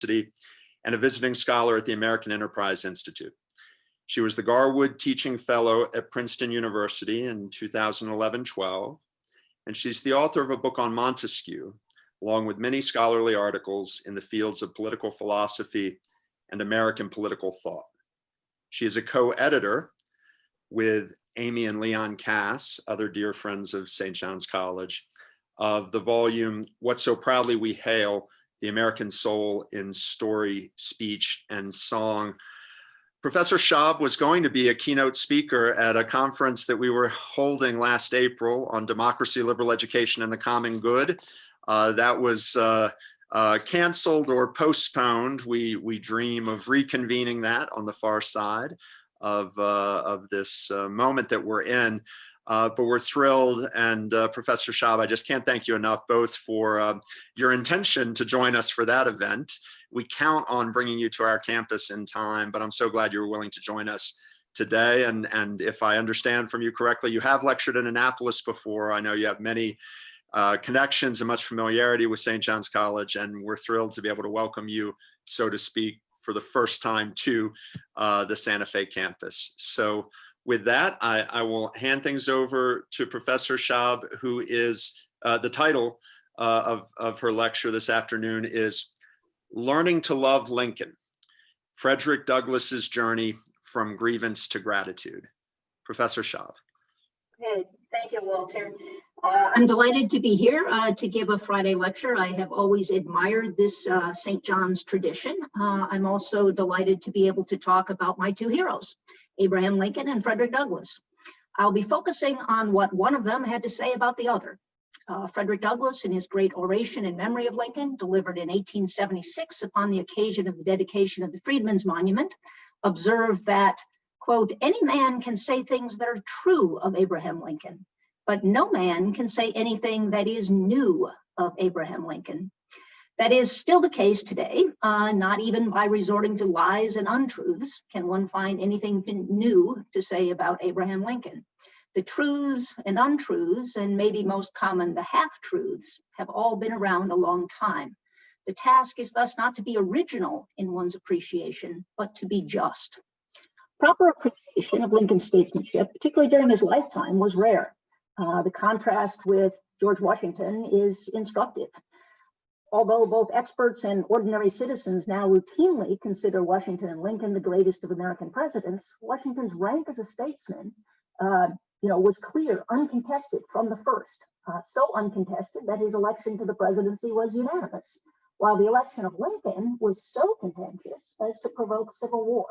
University and a visiting scholar at the American Enterprise Institute. She was the Garwood Teaching Fellow at Princeton University in 2011-12, and she's the author of a book on Montesquieu, along with many scholarly articles in the fields of political philosophy and American political thought. She is a co-editor with Amy and Leon Kass, other dear friends of St. John's College, of the volume, What So Proudly We Hail, The American Soul in Story, Speech, and Song. Professor Schaub was going to be a keynote speaker at a conference that we were holding last April on democracy, liberal education, and the common good. That was canceled or postponed. We dream of reconvening that on the far side of this moment that we're in. But we're thrilled, and Professor Schaub, I just can't thank you enough both for your intention to join us for that event. We count on bringing you to our campus in time, but I'm so glad you were willing to join us today. And if I understand from you correctly, you have lectured in Annapolis before. I know you have many connections and much familiarity with St. John's College, and we're thrilled to be able to welcome you, so to speak, for the first time to the Santa Fe campus. So with that, I will hand things over to Professor Schaub, who is, the title of her lecture this afternoon is Learning to Love Lincoln, Frederick Douglass's Journey from Grievance to Gratitude. Professor Schaub. Okay, thank you, Walter. I'm delighted to be here to give a Friday lecture. I have always admired this St. John's tradition. I'm also delighted to be able to talk about my two heroes, Abraham Lincoln and Frederick Douglass. I'll be focusing on what one of them had to say about the other. Frederick Douglass, in his great Oration in memory of Lincoln, delivered in 1876 upon the occasion of the dedication of the Freedmen's Monument, observed that, quote, any man can say things that are true of Abraham Lincoln, but no man can say anything that is new of Abraham Lincoln. That is still the case today. Not even by resorting to lies and untruths can one find anything new to say about Abraham Lincoln. The truths and untruths, and maybe most common, the half-truths, have all been around a long time. The task is thus not to be original in one's appreciation, but to be just. Proper appreciation of Lincoln's statesmanship, particularly during his lifetime, was rare. The contrast with George Washington is instructive. Although both experts and ordinary citizens now routinely consider Washington and Lincoln the greatest of American presidents, Washington's rank as a statesman was clear, uncontested from the first. So uncontested that his election to the presidency was unanimous, while the election of Lincoln was so contentious as to provoke civil war.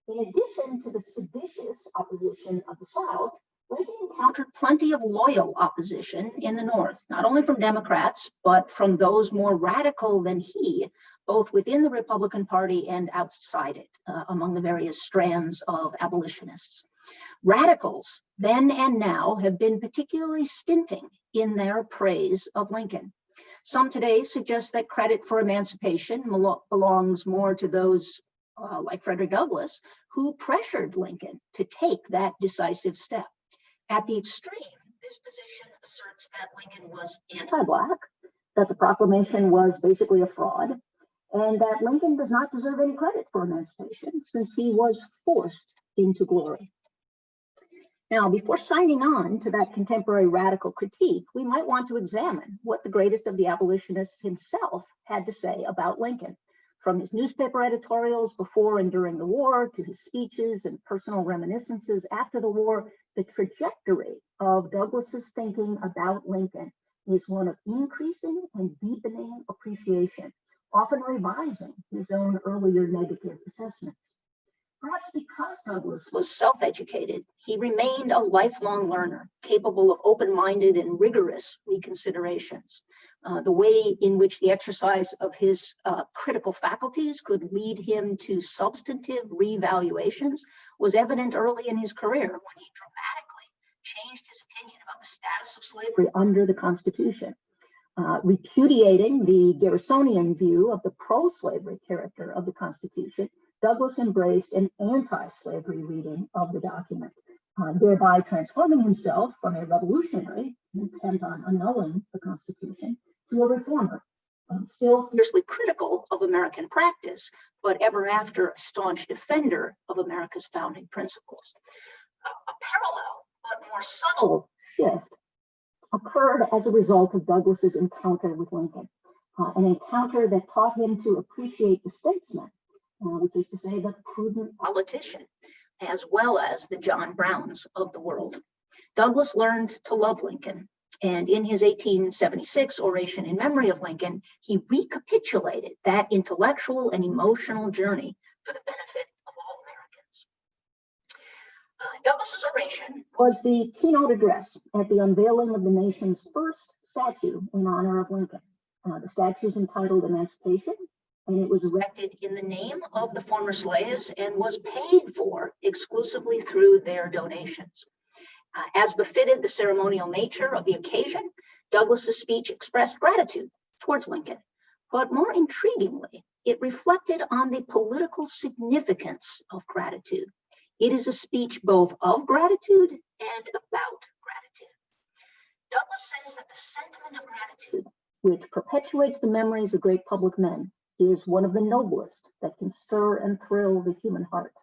In addition to the seditious opposition of the South, Lincoln encountered plenty of loyal opposition in the North, not only from Democrats, but from those more radical than he, both within the Republican Party and outside it, among the various strands of abolitionists. Radicals, then and now, have been particularly stinting in their praise of Lincoln. Some today suggest that credit for emancipation belongs more to those like Frederick Douglass, who pressured Lincoln to take that decisive step. At the extreme, this position asserts that Lincoln was anti-Black, that the proclamation was basically a fraud, and that Lincoln does not deserve any credit for emancipation since he was forced into glory. Now, before signing on to that contemporary radical critique, we might want to examine what the greatest of the abolitionists himself had to say about Lincoln. From his newspaper editorials before and during the war to his speeches and personal reminiscences after the war, the trajectory of Douglass's thinking about Lincoln is one of increasing and deepening appreciation, often revising his own earlier negative assessments. Perhaps because Douglass was self-educated, he remained a lifelong learner, capable of open-minded and rigorous reconsiderations. The way in which the exercise of his critical faculties could lead him to substantive revaluations was evident early in his career when he dramatically changed his opinion about the status of slavery under the Constitution. Repudiating the Garrisonian view of the pro-slavery character of the Constitution, Douglass embraced an anti-slavery reading of the document, thereby transforming himself from a revolutionary intent on annulling the Constitution to a reformer still fiercely critical of American practice, but ever after a staunch defender of America's founding principles. A parallel but more subtle shift occurred as a result of Douglass's encounter with Lincoln, an encounter that taught him to appreciate the statesman, which is to say the prudent politician, as well as the John Browns of the world. Douglass learned to love Lincoln, and in his 1876 Oration in Memory of Lincoln, he recapitulated that intellectual and emotional journey for the benefit of all Americans. Douglass's oration was the keynote address at the unveiling of the nation's first statue in honor of Lincoln. The statue is entitled Emancipation, and it was erected in the name of the former slaves and was paid for exclusively through their donations. As befitted the ceremonial nature of the occasion, Douglass's speech expressed gratitude towards Lincoln, but more intriguingly, it reflected on the political significance of gratitude. It is a speech both of gratitude and about gratitude. Douglass says that the sentiment of gratitude, which perpetuates the memories of great public men, is one of the noblest that can stir and thrill the human heart.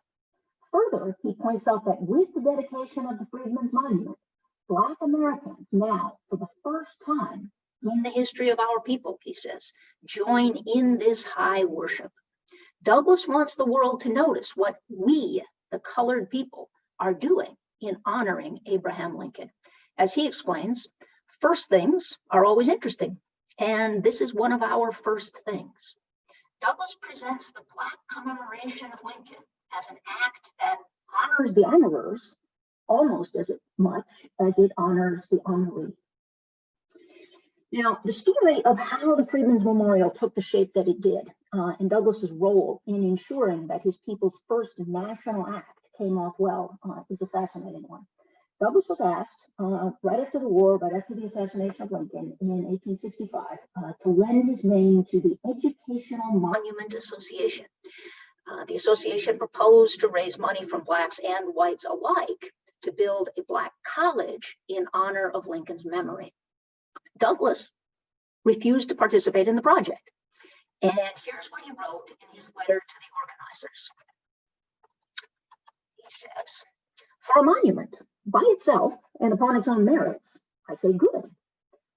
Further, he points out that with the dedication of the Freedmen's Monument, Black Americans now, for the first time in the history of our people, he says, join in this high worship. Douglass wants the world to notice what we, the colored people, are doing in honoring Abraham Lincoln. As he explains, first things are always interesting, and this is one of our first things. Douglass presents the Black commemoration of Lincoln as an act that honors the honorers almost as much as it honors the honoree. Now, the story of how the Freedmen's Memorial took the shape that it did, and Douglass's role in ensuring that his people's first national act came off well, is a fascinating one. Douglass was asked right after the war, right after the assassination of Lincoln in 1865, to lend his name to the Educational Monument Association. The association proposed to raise money from Blacks and whites alike to build a Black college in honor of Lincoln's memory. Douglass refused to participate in the project. And here's what he wrote in his letter to the organizers. He says, "For a monument, by itself and upon its own merits, I say good.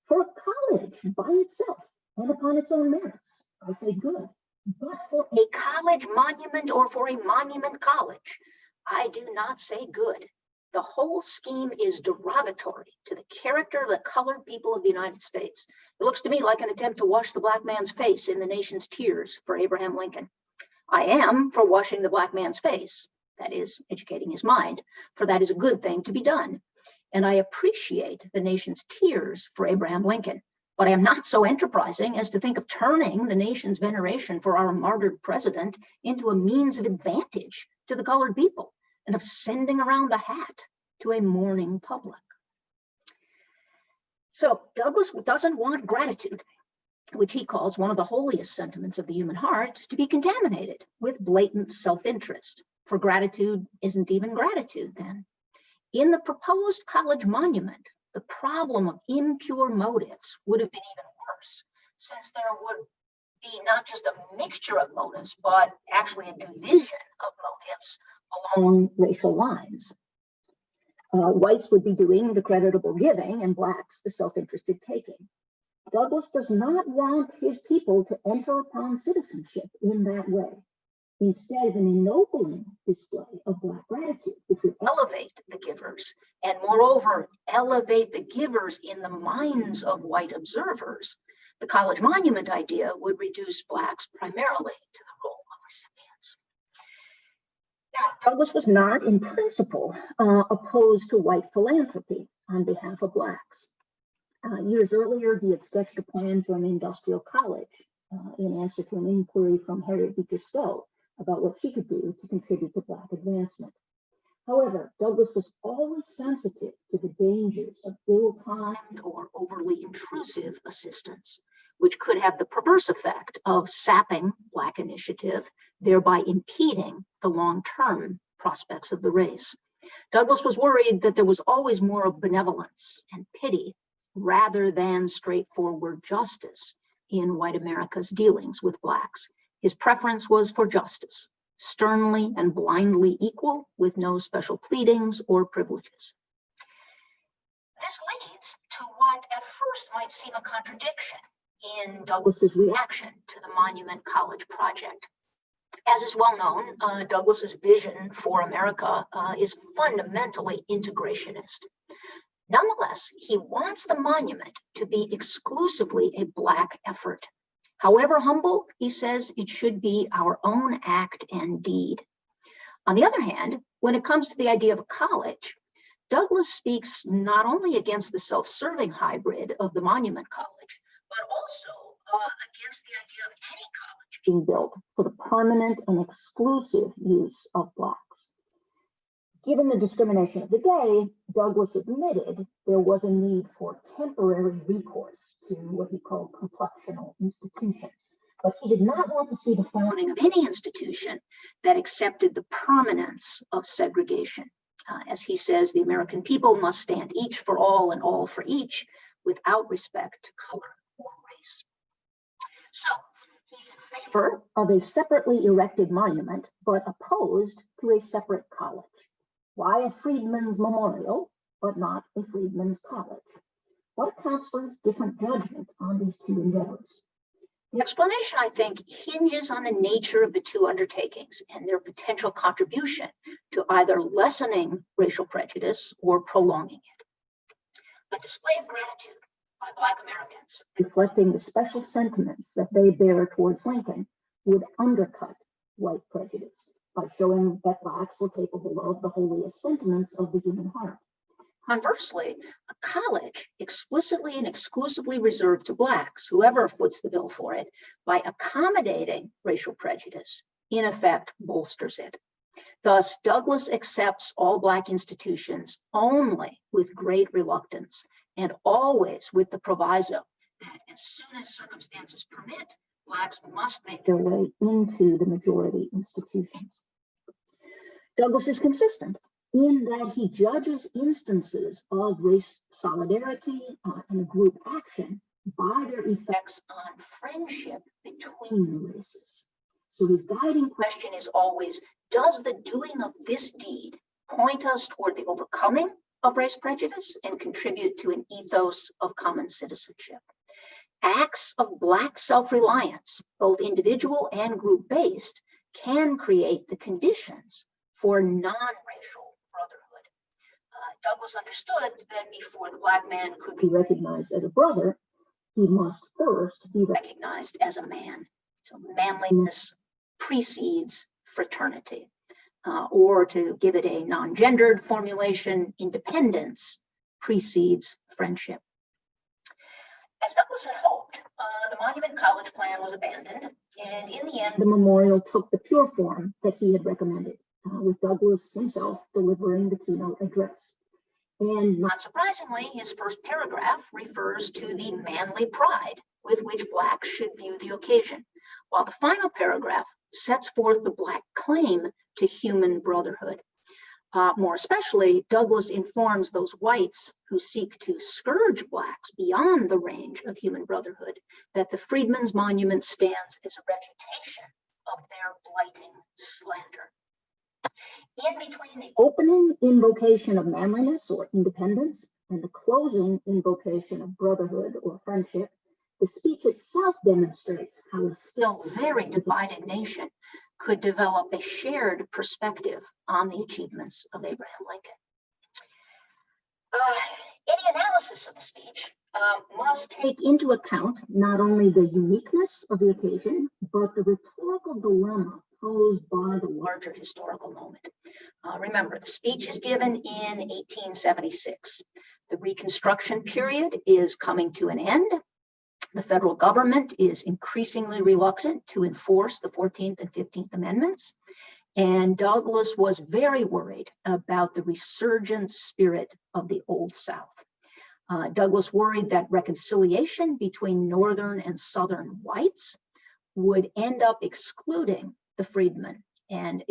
For a college by itself and upon its own merits, I say good. But for a college monument or for a monument college, I do not say good. The whole scheme is derogatory to the character of the colored people of the United States. It looks to me like an attempt to wash the Black man's face in the nation's tears for Abraham Lincoln. I am for washing the Black man's face, that is, educating his mind, for that is a good thing to be done. And I appreciate the nation's tears for Abraham Lincoln. But I am not so enterprising as to think of turning the nation's veneration for our martyred president into a means of advantage to the colored people and of sending around the hat to a mourning public." So Douglass doesn't want gratitude, which he calls one of the holiest sentiments of the human heart, to be contaminated with blatant self-interest. For gratitude isn't even gratitude then. In the proposed college monument, the problem of impure motives would have been even worse, since there would be not just a mixture of motives, but actually a division of motives along racial lines. Whites would be doing the creditable giving and Blacks the self-interested taking. Douglass does not want his people to enter upon citizenship in that way. Instead of an ennobling display of Black gratitude, which would elevate the givers, and moreover, elevate the givers in the minds of white observers, the college monument idea would reduce Blacks primarily to the role of recipients. Now, Douglass was not, in principle, opposed to white philanthropy on behalf of Blacks. Years earlier, he had sketched a plan for an industrial college in answer to an inquiry from Harriet Beecher Stowe about what she could do to contribute to Black advancement. However, Douglass was always sensitive to the dangers of ill-timed or overly intrusive assistance, which could have the perverse effect of sapping Black initiative, thereby impeding the long-term prospects of the race. Douglass was worried that there was always more of benevolence and pity rather than straightforward justice in white America's dealings with Blacks. His preference was for justice, sternly and blindly equal, with no special pleadings or privileges. This leads to what at first might seem a contradiction in Douglass's reaction to the Monument College project. As is well known, Douglass's vision for America is fundamentally integrationist. Nonetheless, he wants the monument to be exclusively a Black effort. However humble, he says it should be our own act and deed. On the other hand, when it comes to the idea of a college, Douglass speaks not only against the self-serving hybrid of the Monument College, but also against the idea of any college being built for the permanent and exclusive use of Blacks. Given the discrimination of the day, Douglass admitted there was a need for temporary recourse to what he called complexional institutions. But he did not want to see the founding of any institution that accepted the permanence of segregation. As he says, the American people must stand each for all and all for each, without respect to color or race. So he's in favor of a separately erected monument, but opposed to a separate college. Why a freedman's memorial, but not a freedman's college? What accounts for his different judgment on these two endeavors? The explanation, I think, hinges on the nature of the two undertakings and their potential contribution to either lessening racial prejudice or prolonging it. A display of gratitude by Black Americans, reflecting the special sentiments that they bear towards Lincoln, would undercut white prejudice by showing that Blacks were capable of the holiest sentiments of the human heart. Conversely, a college explicitly and exclusively reserved to Blacks, whoever foots the bill for it, by accommodating racial prejudice, in effect bolsters it. Thus, Douglass accepts all Black institutions only with great reluctance, and always with the proviso that as soon as circumstances permit, Blacks must make their way into the majority institutions. Douglass is consistent in that he judges instances of race solidarity and group action by their effects on friendship between the races. So his guiding question is always, does the doing of this deed point us toward the overcoming of race prejudice and contribute to an ethos of common citizenship? Acts of Black self-reliance, both individual and group-based, can create the conditions for non-racial brotherhood. Douglass understood that before the Black man could be recognized as a brother, he must first be recognized as a man. So manliness precedes fraternity. Or to give it a non-gendered formulation, independence precedes friendship. As Douglass had hoped, the Monument College plan was abandoned, and in the end, the memorial took the pure form that he had recommended, with Douglass himself delivering the keynote address. And not surprisingly, his first paragraph refers to the manly pride with which Blacks should view the occasion, while the final paragraph sets forth the Black claim to human brotherhood. More especially, Douglass informs those whites who seek to scourge Blacks beyond the range of human brotherhood that the Freedmen's Monument stands as a refutation of their blighting slander. In between the opening invocation of manliness or independence and the closing invocation of brotherhood or friendship, the speech itself demonstrates how a still very divided nation could develop a shared perspective on the achievements of Abraham Lincoln. Any analysis of the speech must take into account not only the uniqueness of the occasion, but the rhetorical dilemma posed by the larger historical moment. Remember, the speech is given in 1876. The Reconstruction period is coming to an end. The federal government is increasingly reluctant to enforce the 14th and 15th Amendments, and Douglass was very worried about the resurgent spirit of the Old South. Douglass worried that reconciliation between Northern and Southern whites would end up excluding the freedmen and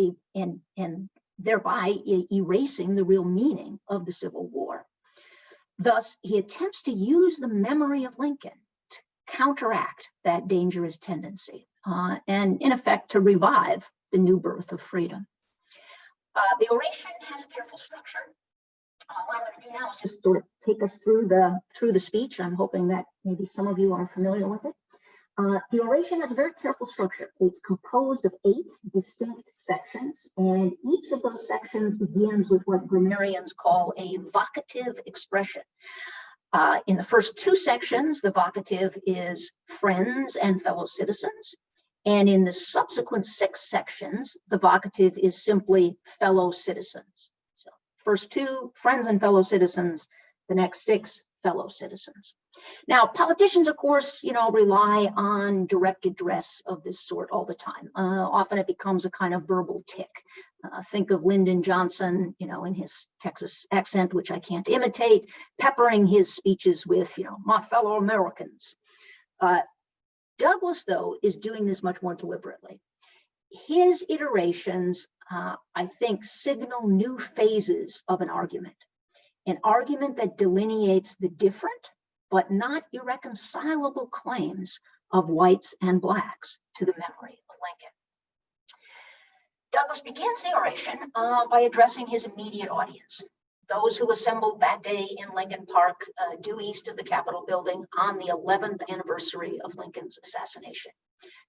thereby erasing the real meaning of the Civil War. Thus, he attempts to use the memory of Lincoln counteract that dangerous tendency and in effect to revive the new birth of freedom. The oration has a careful structure. What I'm going to do now is just sort of take us through the speech. I'm hoping that maybe some of you are familiar with it. The oration has a very careful structure. It's composed of 8 distinct sections, and each of those sections begins with what grammarians call a vocative expression. In the first 2 sections, the vocative is friends and fellow citizens. And in the subsequent 6 sections, the vocative is simply fellow citizens. So first 2, friends and fellow citizens, the next 6, fellow citizens. Now, politicians, of course, rely on direct address of this sort all the time. Often it becomes a kind of verbal tick. Think of Lyndon Johnson, in his Texas accent, which I can't imitate, peppering his speeches with, my fellow Americans. Douglass, though, is doing this much more deliberately. His iterations, I think, signal new phases of an argument that delineates the different but not irreconcilable claims of whites and blacks to the memory of Lincoln. Douglass begins the oration by addressing his immediate audience, those who assembled that day in Lincoln Park, due east of the Capitol building on the 11th anniversary of Lincoln's assassination.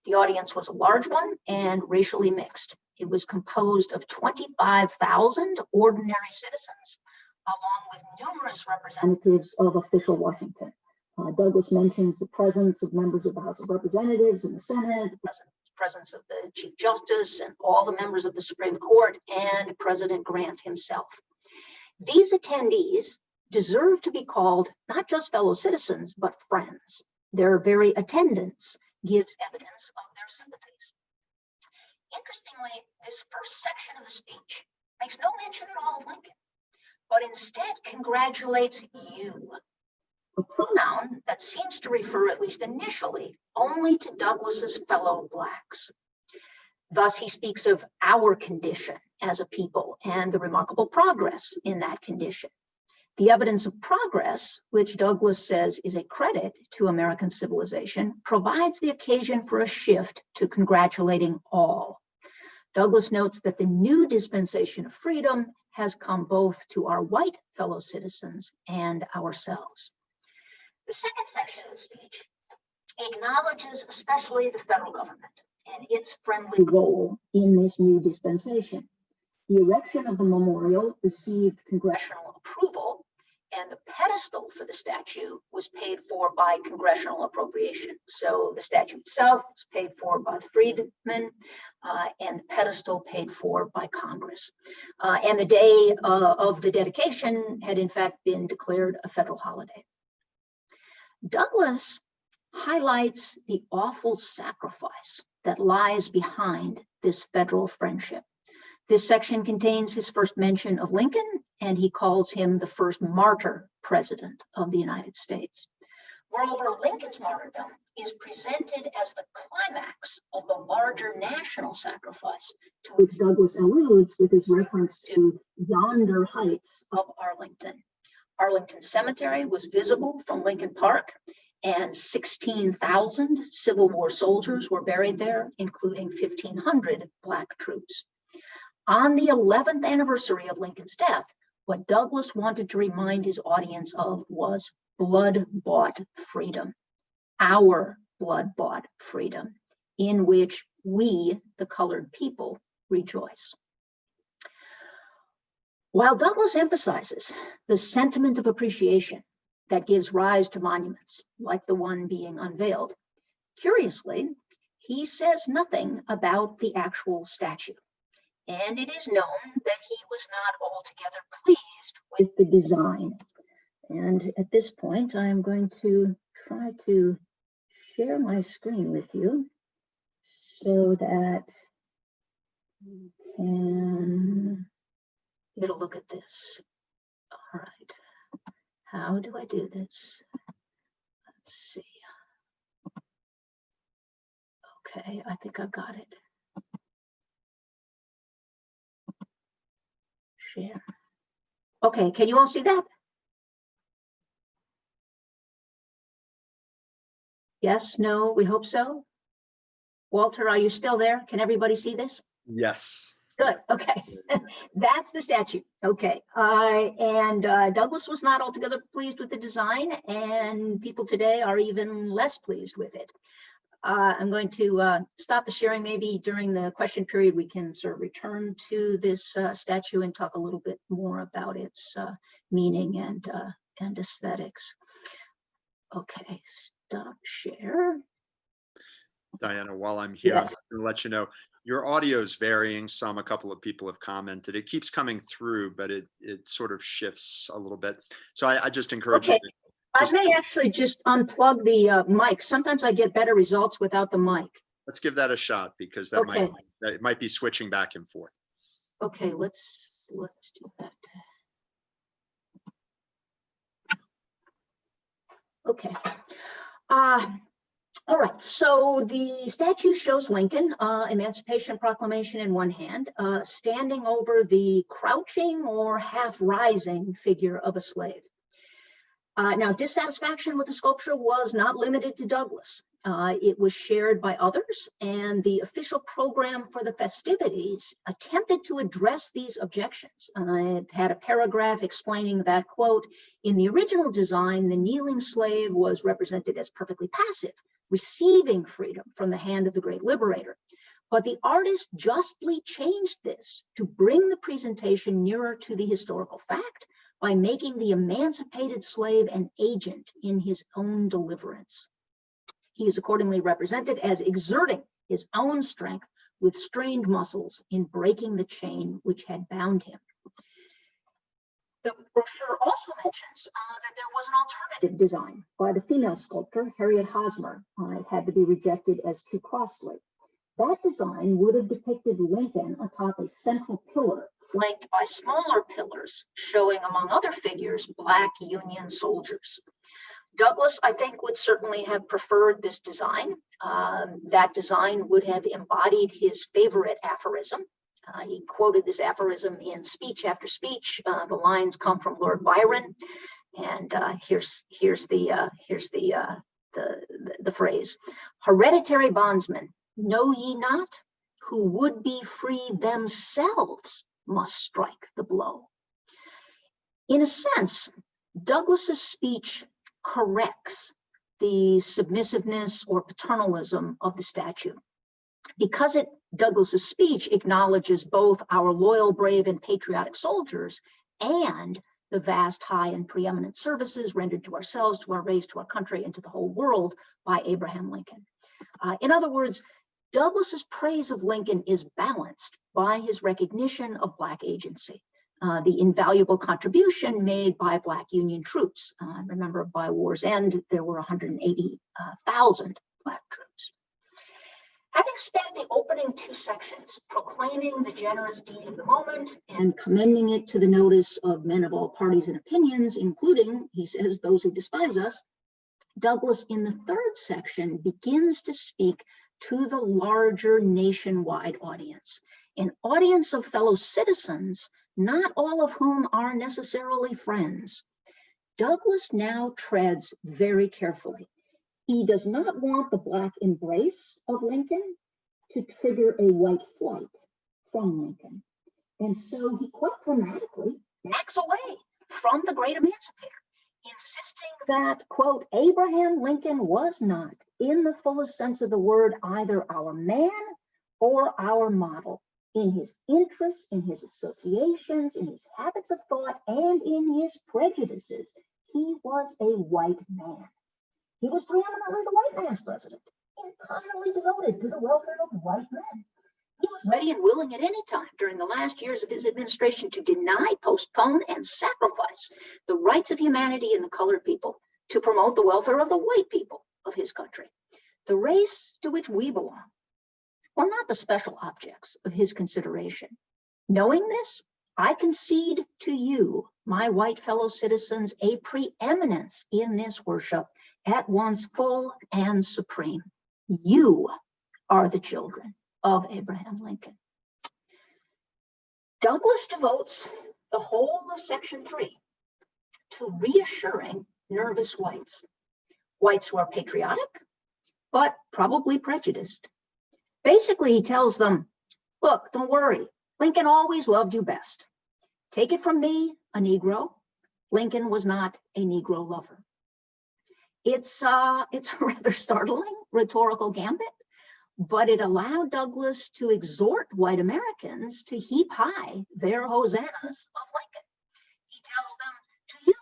The audience was a large one and racially mixed. It was composed of 25,000 ordinary citizens, along with numerous representatives of official Washington. Douglass mentions the presence of members of the House of Representatives and the Senate, the presence of the Chief Justice and all the members of the Supreme Court, and President Grant himself. These attendees deserve to be called not just fellow citizens, but friends. Their very attendance gives evidence of their sympathies. Interestingly, this first section of the speech makes no mention at all of Lincoln, but instead congratulates you, a pronoun that seems to refer, at least initially, only to Douglass's fellow blacks. Thus, he speaks of our condition as a people and the remarkable progress in that condition. The evidence of progress, which Douglass says is a credit to American civilization, provides the occasion for a shift to congratulating all. Douglass notes that the new dispensation of freedom has come both to our white fellow citizens and ourselves. The second section of the speech acknowledges especially the federal government and its friendly role in this new dispensation. The erection of the memorial received congressional approval, and the pedestal for the statue was paid for by congressional appropriation. So the statue itself was paid for by the freedmen, and the pedestal paid for by Congress. And the day of the dedication had in fact been declared a federal holiday. Douglass highlights the awful sacrifice that lies behind this federal friendship. This section contains his first mention of Lincoln, and he calls him the first martyr president of the United States. Moreover, Lincoln's martyrdom is presented as the climax of the larger national sacrifice to which Douglass alludes with his reference to yonder heights of Arlington. Arlington Cemetery was visible from Lincoln Park, and 16,000 Civil War soldiers were buried there, including 1,500 Black troops. On the 11th anniversary of Lincoln's death, what Douglass wanted to remind his audience of was blood-bought freedom, our blood-bought freedom, in which we, the colored people, rejoice. While Douglass emphasizes the sentiment of appreciation that gives rise to monuments, like the one being unveiled, curiously, he says nothing about the actual statue. And it is known that he was not altogether pleased with the design. And at this point, I'm going to try to share my screen with you so that you can get a look at this. All right. How do I do this? Let's see. Okay, I think I've got it. Share. Okay, can you all see that? Yes, no, we hope so. Walter, are you still there? Can everybody see this? Yes. Good, okay. That's the statute, okay. And Douglass was not altogether pleased with the design, and people today are even less pleased with it. I'm going to stop the sharing. Maybe during the question period, we can sort of return to this statute and talk a little bit more about its meaning and aesthetics. Okay, stop share. Diana, while I'm here, I'm Yes. going to let you know, your audio is varying some. A couple of people have commented. It keeps coming through, but it sort of shifts a little bit. So I just encourage Okay. you to I may actually just unplug the mic. Sometimes I get better results without the mic. let's give that a shot, because that Okay. it might be switching back and forth. Okay, let's do that. Okay. All right, so the statue shows Lincoln, Emancipation Proclamation in one hand, standing over the crouching or half rising figure of a slave. Now, dissatisfaction with the sculpture was not limited to Douglass. It was shared by others, and the official program for the festivities attempted to address these objections. It had a paragraph explaining that, quote, in the original design, the kneeling slave was represented as perfectly passive, receiving freedom from the hand of the great liberator. But the artist justly changed this to bring the presentation nearer to the historical fact by making the emancipated slave an agent in his own deliverance. He is accordingly represented as exerting his own strength with strained muscles in breaking the chain which had bound him. The brochure also mentions that there was an alternative design by the female sculptor, Harriet Hosmer. It had to be rejected as too costly. That design would have depicted Lincoln atop a central pillar, flanked by smaller pillars, showing, among other figures, Black Union soldiers. Douglass, I think, would certainly have preferred this design. That design would have embodied his favorite aphorism. He quoted this aphorism in speech after speech. The lines come from Lord Byron, and here's the phrase: "Hereditary bondsmen, know ye not, who would be free themselves must strike the blow." In a sense, Douglass's speech corrects the submissiveness or paternalism of the statute. Because Douglass's speech acknowledges both our loyal, brave, and patriotic soldiers and the vast, high, and preeminent services rendered to ourselves, to our race, to our country, and to the whole world by Abraham Lincoln. In other words, Douglass's praise of Lincoln is balanced by his recognition of Black agency, the invaluable contribution made by Black Union troops. Remember, by war's end, there were 180,000 Black troops. Having spent the opening two sections proclaiming the generous deed of the moment and commending it to the notice of men of all parties and opinions, including, he says, those who despise us, Douglass, in the third section, begins to speak to the larger nationwide audience, an audience of fellow citizens, not all of whom are necessarily friends. Douglass now treads very carefully. He does not want the Black embrace of Lincoln to trigger a white flight from Lincoln. And so he quite dramatically backs away from the great emancipator, insisting that, quote, Abraham Lincoln was not, in the fullest sense of the word, either our man or our model. In his interests, in his associations, in his habits of thought, and in his prejudices, he was a white man. He was preeminently the white man's president, entirely devoted to the welfare of white men. He was ready and willing at any time during the last years of his administration to deny, postpone, and sacrifice the rights of humanity and the colored people to promote the welfare of the white people of his country. The race to which we belong are not the special objects of his consideration. Knowing this, I concede to you, my white fellow citizens, a preeminence in this worship, at once full and supreme. You are the children of Abraham Lincoln. Douglass devotes the whole of section 3 to reassuring nervous whites, whites who are patriotic, but probably prejudiced. Basically, he tells them, look, don't worry, Lincoln always loved you best. Take it from me, a Negro, Lincoln was not a Negro lover. It's a rather startling rhetorical gambit, but it allowed Douglass to exhort white Americans to heap high their hosannas of Lincoln. He tells them, to you,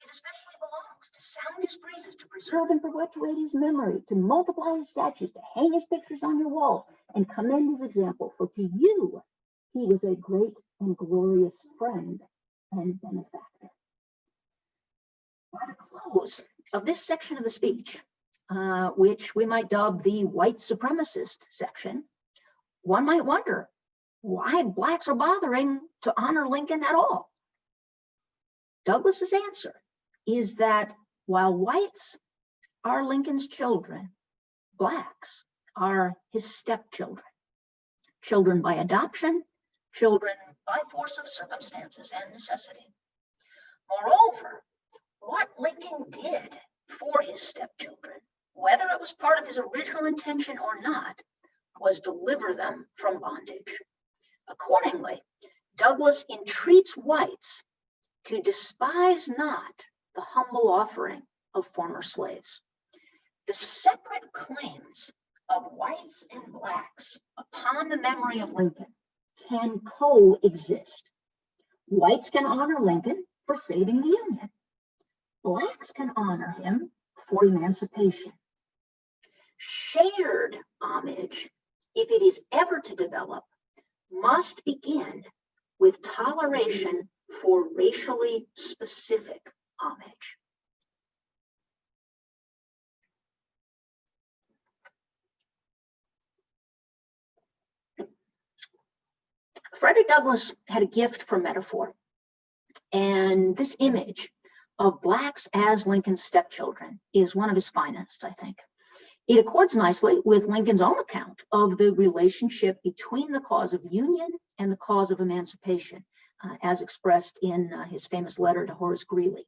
it especially belongs to sound his praises, to preserve and perpetuate his memory, to multiply his statues, to hang his pictures on your walls, and commend his example. For to you, he was a great and glorious friend and benefactor. By the close of this section of the speech, which we might dub the white supremacist section, one might wonder why Blacks are bothering to honor Lincoln at all. Douglass's answer is that while whites are Lincoln's children, Blacks are his stepchildren, children by adoption, children by force of circumstances and necessity. Moreover, what Lincoln did for his stepchildren, whether it was part of his original intention or not, was deliver them from bondage. Accordingly, Douglass entreats whites to despise not the humble offering of former slaves. The separate claims of whites and Blacks upon the memory of Lincoln can coexist. Whites can honor Lincoln for saving the Union. Blacks can honor him for emancipation. Shared homage, if it is ever to develop, must begin with toleration for racially specific homage. Frederick Douglass had a gift for metaphor, and this image of Blacks as Lincoln's stepchildren is one of his finest, I think. It accords nicely with Lincoln's own account of the relationship between the cause of union and the cause of emancipation, as expressed in his famous letter to Horace Greeley.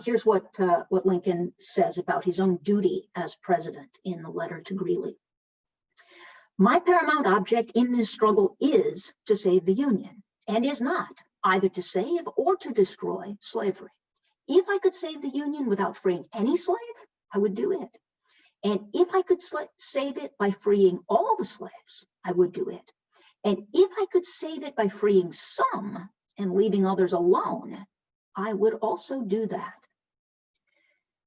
Here's what Lincoln says about his own duty as president in the letter to Greeley. My paramount object in this struggle is to save the Union, and is not either to save or to destroy slavery. If I could save the Union without freeing any slave, I would do it. And if I could save it by freeing all the slaves, I would do it. And if I could save it by freeing some and leaving others alone, I would also do that.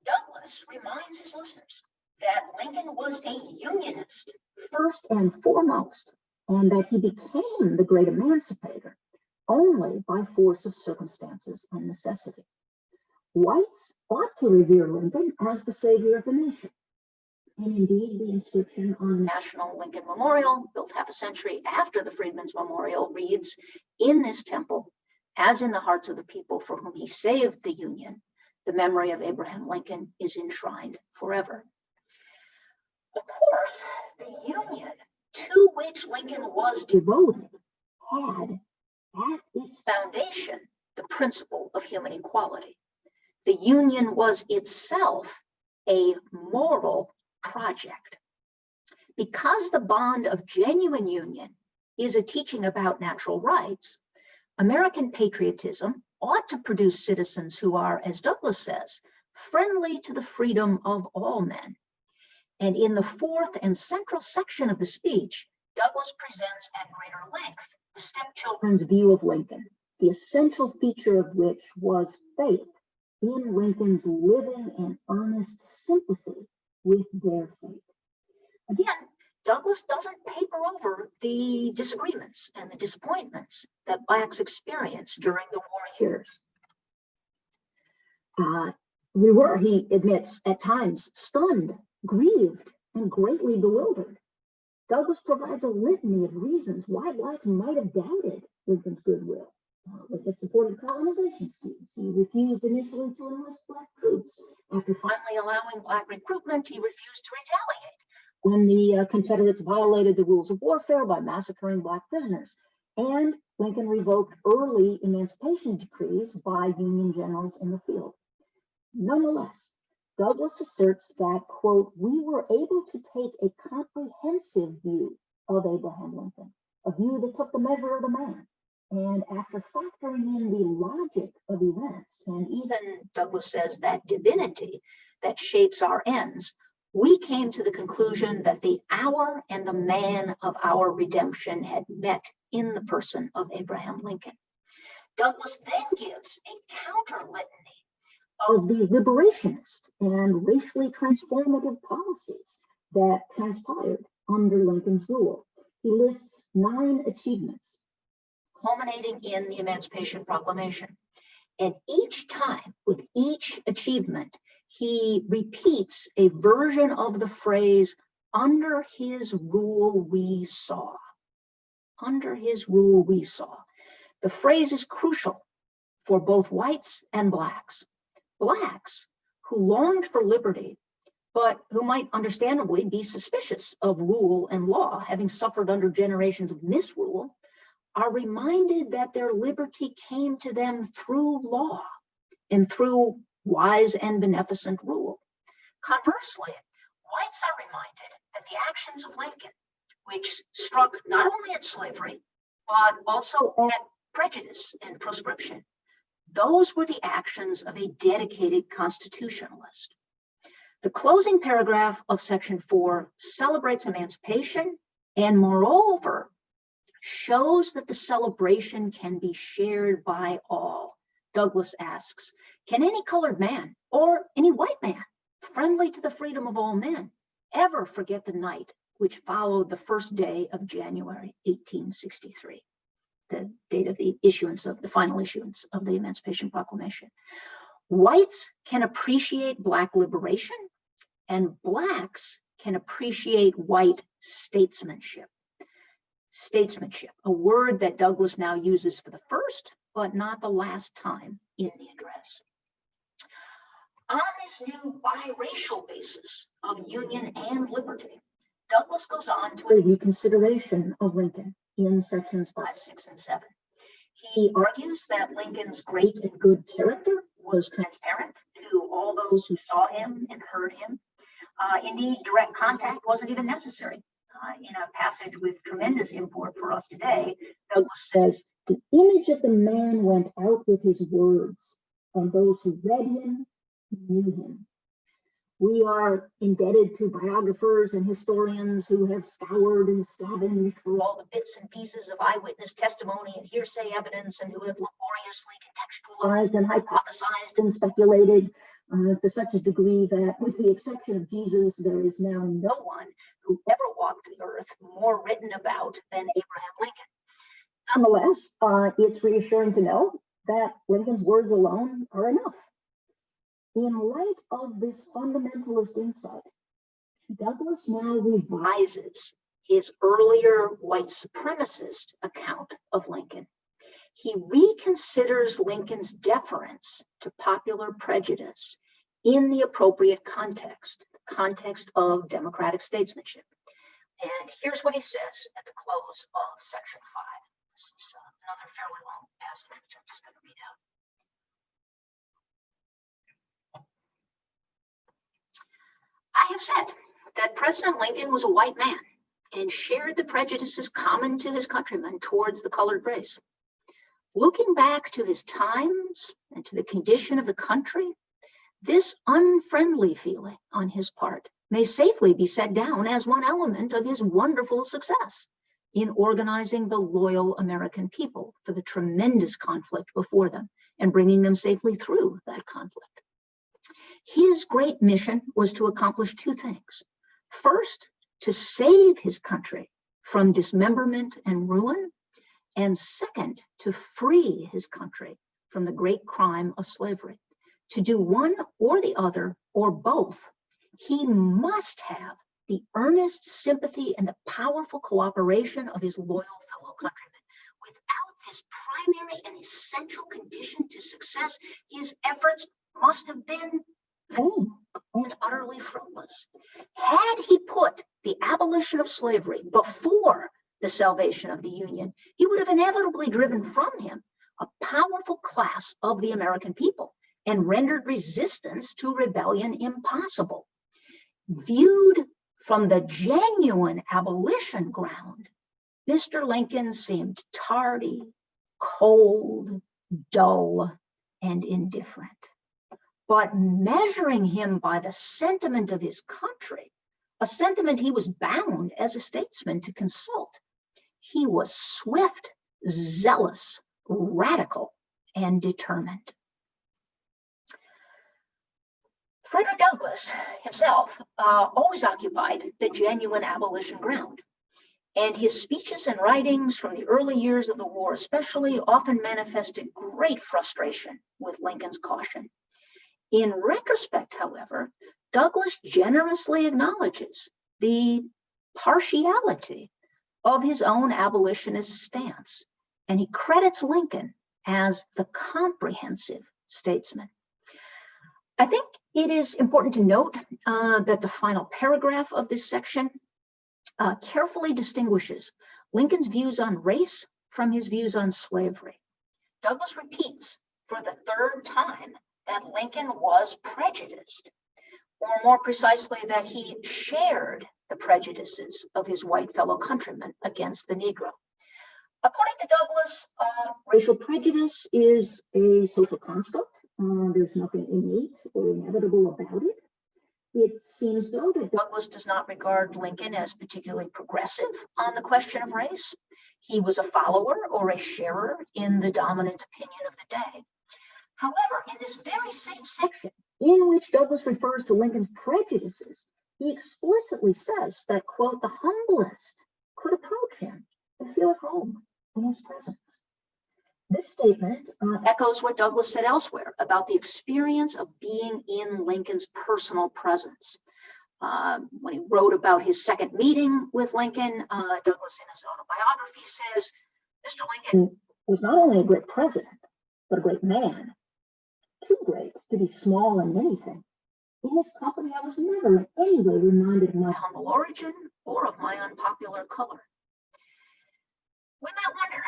Douglass reminds his listeners that Lincoln was a Unionist first and foremost, and that he became the great emancipator only by force of circumstances and necessity. Whites ought to revere Lincoln as the savior of the nation. And indeed, the inscription on the National Lincoln Memorial, built half a century after the Freedmen's Memorial, reads, "In this temple, as in the hearts of the people for whom he saved the Union, the memory of Abraham Lincoln is enshrined forever." Of course, the Union to which Lincoln was devoted had at its foundation the principle of human equality. The Union was itself a moral project. Because the bond of genuine union is a teaching about natural rights, American patriotism ought to produce citizens who are, as Douglass says, friendly to the freedom of all men. And in the fourth and central section of the speech, Douglass presents at greater length the stepchildren's view of Lincoln, the essential feature of which was faith in Lincoln's living and earnest sympathy with their fate. Again, Douglass doesn't paper over the disagreements and the disappointments that Blacks experienced during the war years. We were, he admits, at times stunned, grieved, and greatly bewildered. Douglass provides a litany of reasons why Blacks might have doubted Lincoln's goodwill. Lincoln supported colonization schemes. He refused initially to enlist Black troops. After finally allowing Black recruitment, he refused to retaliate when the Confederates violated the rules of warfare by massacring Black prisoners. And Lincoln revoked early emancipation decrees by Union generals in the field. Nonetheless, Douglass asserts that, quote, we were able to take a comprehensive view of Abraham Lincoln, a view that took the measure of the man. And after factoring in the logic of events, and even Douglass says that divinity that shapes our ends, we came to the conclusion that the hour and the man of our redemption had met in the person of Abraham Lincoln. Douglass then gives a counter litany of the liberationist and racially transformative policies that transpired under Lincoln's rule. He lists 9 achievements, culminating in the Emancipation Proclamation. And each time, with each achievement, he repeats a version of the phrase, under his rule we saw. Under his rule we saw. The phrase is crucial for both whites and blacks. Blacks who longed for liberty, but who might understandably be suspicious of rule and law, having suffered under generations of misrule, are reminded that their liberty came to them through law and through wise and beneficent rule. Conversely, whites are reminded that the actions of Lincoln, which struck not only at slavery, but also at prejudice and proscription, those were the actions of a dedicated constitutionalist. The closing paragraph of Section 4 celebrates emancipation and, moreover, shows that the celebration can be shared by all. Douglass asks, can any colored man or any white man, friendly to the freedom of all men, ever forget the night which followed the first day of January 1863, the date of the final issuance of the Emancipation Proclamation? Whites can appreciate Black liberation, and Blacks can appreciate white statesmanship. Statesmanship, a word that Douglass now uses for the first, but not the last time in the address. On this new biracial basis of union and liberty, Douglass goes on to a reconsideration of Lincoln in sections 5, 6, and 7. He argues that Lincoln's great and good character was transparent to all those who saw him and heard him. Indeed, direct contact wasn't even necessary. In a passage with tremendous import for us today, Douglass says, the image of the man went out with his words, and those who read him knew him. We are indebted to biographers and historians who have scoured and scavenged for all the bits and pieces of eyewitness testimony and hearsay evidence, and who have laboriously contextualized and hypothesized and speculated to such a degree that, with the exception of Jesus, there is now no one who ever walked the earth more written about than Abraham Lincoln. Nonetheless, it's reassuring to know that Lincoln's words alone are enough. In light of this fundamentalist insight, Douglass now revises his earlier white supremacist account of Lincoln. He reconsiders Lincoln's deference to popular prejudice in the appropriate context, the context of democratic statesmanship. And here's what he says at the close of section 5. This is another fairly long passage, which I'm just going to read out. I have said that President Lincoln was a white man and shared the prejudices common to his countrymen towards the colored race. Looking back to his times and to the condition of the country, this unfriendly feeling on his part may safely be set down as one element of his wonderful success in organizing the loyal American people for the tremendous conflict before them and bringing them safely through that conflict. His great mission was to accomplish 2 things. First, to save his country from dismemberment and ruin, and second, to free his country from the great crime of slavery. To do one or the other, or both, he must have the earnest sympathy and the powerful cooperation of his loyal fellow countrymen. Without this primary and essential condition to success, his efforts must have been vain and utterly fruitless. Had he put the abolition of slavery before the salvation of the Union, he would have inevitably driven from him a powerful class of the American people and rendered resistance to rebellion impossible. Viewed from the genuine abolition ground, Mr. Lincoln seemed tardy, cold, dull, and indifferent. But measuring him by the sentiment of his country, a sentiment he was bound as a statesman to consult, he was swift, zealous, radical, and determined. Frederick Douglass himself always occupied the genuine abolition ground, and his speeches and writings from the early years of the war especially often manifested great frustration with Lincoln's caution. In retrospect, however, Douglass generously acknowledges the partiality of his own abolitionist stance, and he credits Lincoln as the comprehensive statesman. I think it is important to note that the final paragraph of this section carefully distinguishes Lincoln's views on race from his views on slavery. Douglass repeats for the third time that Lincoln was prejudiced, or more precisely, that he shared the prejudices of his white fellow countrymen against the Negro. According to Douglass, racial prejudice is a social construct. There's nothing innate or inevitable about it. It seems, though, that Douglass does not regard Lincoln as particularly progressive on the question of race. He was a follower or a sharer in the dominant opinion of the day. However, in this very same section, in which Douglass refers to Lincoln's prejudices, he explicitly says that, quote, the humblest could approach him and feel at home in his presence. This statement echoes what Douglass said elsewhere about the experience of being in Lincoln's personal presence. When he wrote about his second meeting with Lincoln, Douglass in his autobiography says, Mr. Lincoln was not only a great president, but a great man. Too great to be small in anything. In his company, I was never in any way reminded of my humble origin or of my unpopular color. We might wonder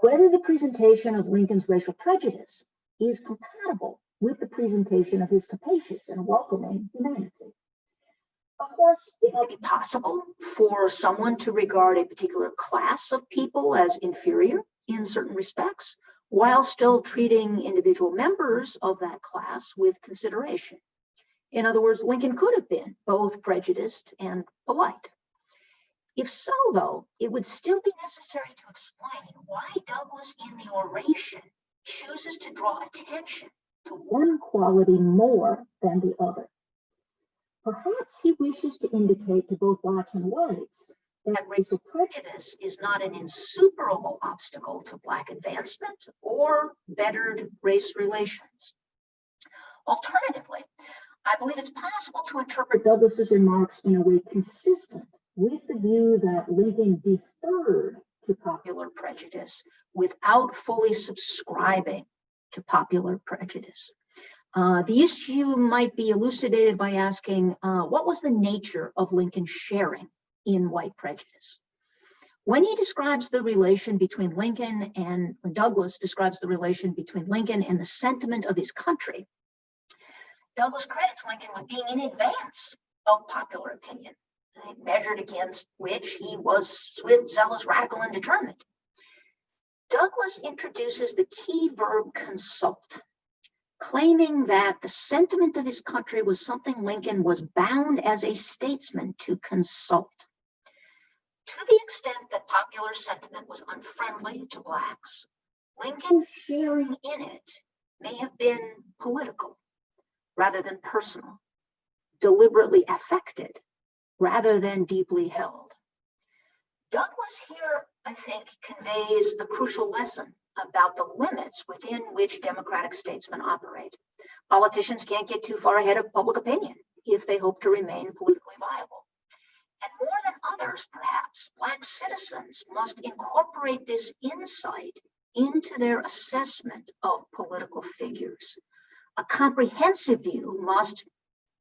whether the presentation of Lincoln's racial prejudice is compatible with the presentation of his capacious and welcoming humanity. Of course, it might be possible for someone to regard a particular class of people as inferior in certain respects, while still treating individual members of that class with consideration. In other words, Lincoln could have been both prejudiced and polite. If so, though, it would still be necessary to explain why Douglass in the Oration chooses to draw attention to one quality more than the other. Perhaps he wishes to indicate to both blacks and whites that racial prejudice is not an insuperable obstacle to Black advancement or bettered race relations. Alternatively, I believe it's possible to interpret Douglass's remarks in a way consistent with the view that Lincoln deferred to popular prejudice without fully subscribing to popular prejudice. The issue might be elucidated by asking, what was the nature of Lincoln's sharing in white prejudice? When he describes the relation between Lincoln and when Douglass describes the relation between Lincoln and the sentiment of his country, Douglass credits Lincoln with being in advance of popular opinion, measured against which he was swift, zealous, radical, and determined. Douglass introduces the key verb consult, claiming that the sentiment of his country was something Lincoln was bound as a statesman to consult. To the extent that popular sentiment was unfriendly to Blacks, Lincoln's sharing in it may have been political rather than personal, deliberately affected rather than deeply held. Douglass here, I think, conveys a crucial lesson about the limits within which democratic statesmen operate. Politicians can't get too far ahead of public opinion if they hope to remain politically viable. And more than others, perhaps, Black citizens must incorporate this insight into their assessment of political figures. A comprehensive view must,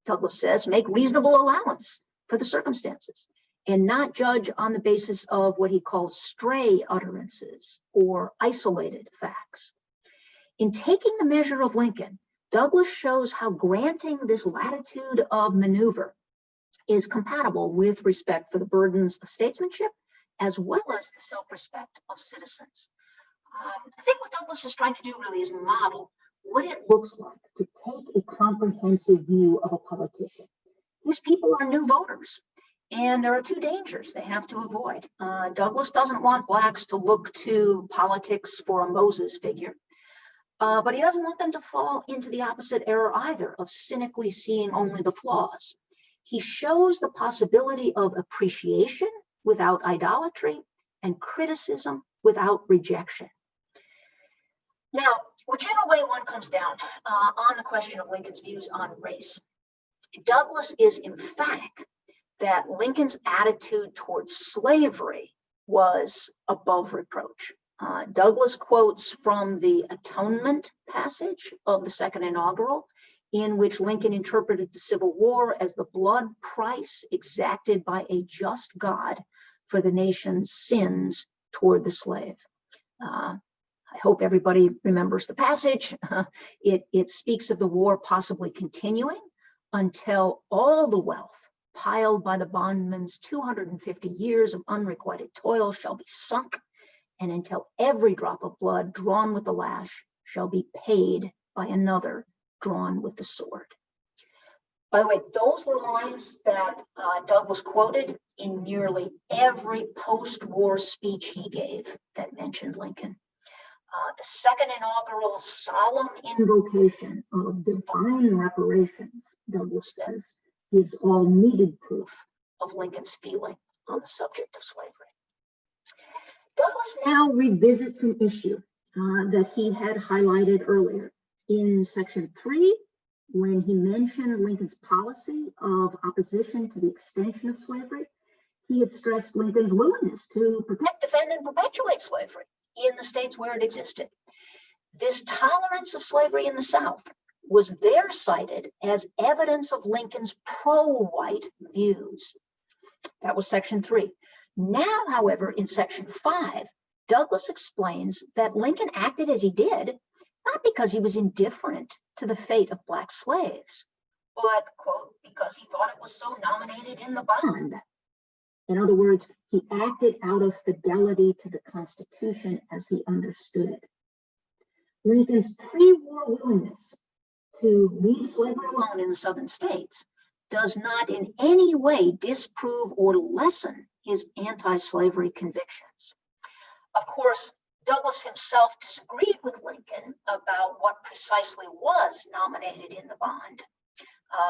Douglass says, make reasonable allowance for the circumstances and not judge on the basis of what he calls stray utterances or isolated facts. In taking the measure of Lincoln, Douglass shows how granting this latitude of maneuver is compatible with respect for the burdens of statesmanship, as well as the self-respect of citizens. I think what Douglass is trying to do really is model what it looks like To take a comprehensive view of a politician. These people are new voters, and there are two dangers they have to avoid. Douglass doesn't want Blacks to look to politics for a Moses figure, but he doesn't want them to fall into the opposite error either of cynically seeing only the flaws. He shows the possibility of appreciation without idolatry and criticism without rejection. Now, whichever way one comes down on the question of Lincoln's views on race, Douglass is emphatic that Lincoln's attitude towards slavery was above reproach. Douglass quotes from the Atonement passage of the Second Inaugural, in which Lincoln interpreted the Civil War as the blood price exacted by a just God for the nation's sins toward the slave. I hope everybody remembers the passage. It speaks of the war possibly continuing until all the wealth piled by the bondman's 250 years of unrequited toil shall be sunk, and until every drop of blood drawn with the lash shall be paid by another drawn with the sword. By the way, those were lines that Douglass quoted in nearly every post-war speech he gave that mentioned Lincoln. The Second Inaugural solemn Invocation of divine reparations, Douglass says, gives all needed proof of Lincoln's feeling on the subject of slavery. Douglass now revisits an issue that he had highlighted earlier in section 3, when he mentioned Lincoln's policy of opposition to the extension of slavery. He had stressed Lincoln's willingness to protect, defend, and perpetuate slavery in the states where it existed. This tolerance of slavery in the South was there cited as evidence of Lincoln's pro-white views. That was section 3. Now, however, in section 5, Douglass explains that Lincoln acted as he did, not because he was indifferent to the fate of Black slaves, but, quote, because he thought it was so nominated in the bond. in other words, he acted out of fidelity to the Constitution as he understood it. Lincoln's pre-war willingness To leave slavery alone in the southern states does not in any way disprove or lessen his anti-slavery convictions. Of course, Douglass himself disagreed with Lincoln about what precisely was nominated in the bond.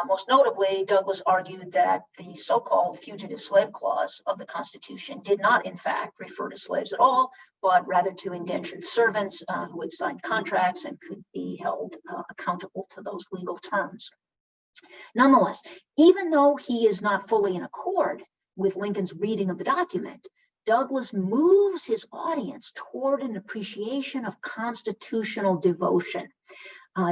Most notably, Douglass argued that the so-called fugitive slave clause of the Constitution did not, in fact, refer to slaves at all, but rather to indentured servants who had signed contracts and could be held accountable to those legal terms. Nonetheless, even though he is not fully in accord with Lincoln's reading of the document, Douglass moves his audience toward an appreciation of constitutional devotion.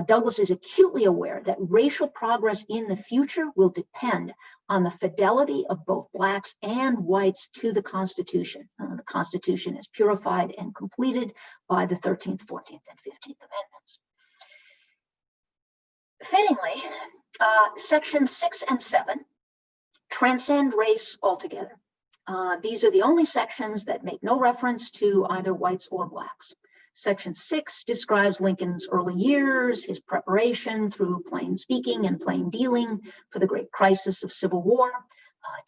Douglass is acutely aware that racial progress in the future will depend on the fidelity of both Blacks and whites to the Constitution. The Constitution is purified and completed by the 13th, 14th, and 15th Amendments. Fittingly, sections 6 and 7 transcend race altogether. These are the only sections that make no reference to either whites or Blacks. Section 6 describes Lincoln's early years, his preparation through plain speaking and plain dealing for the great crisis of Civil War.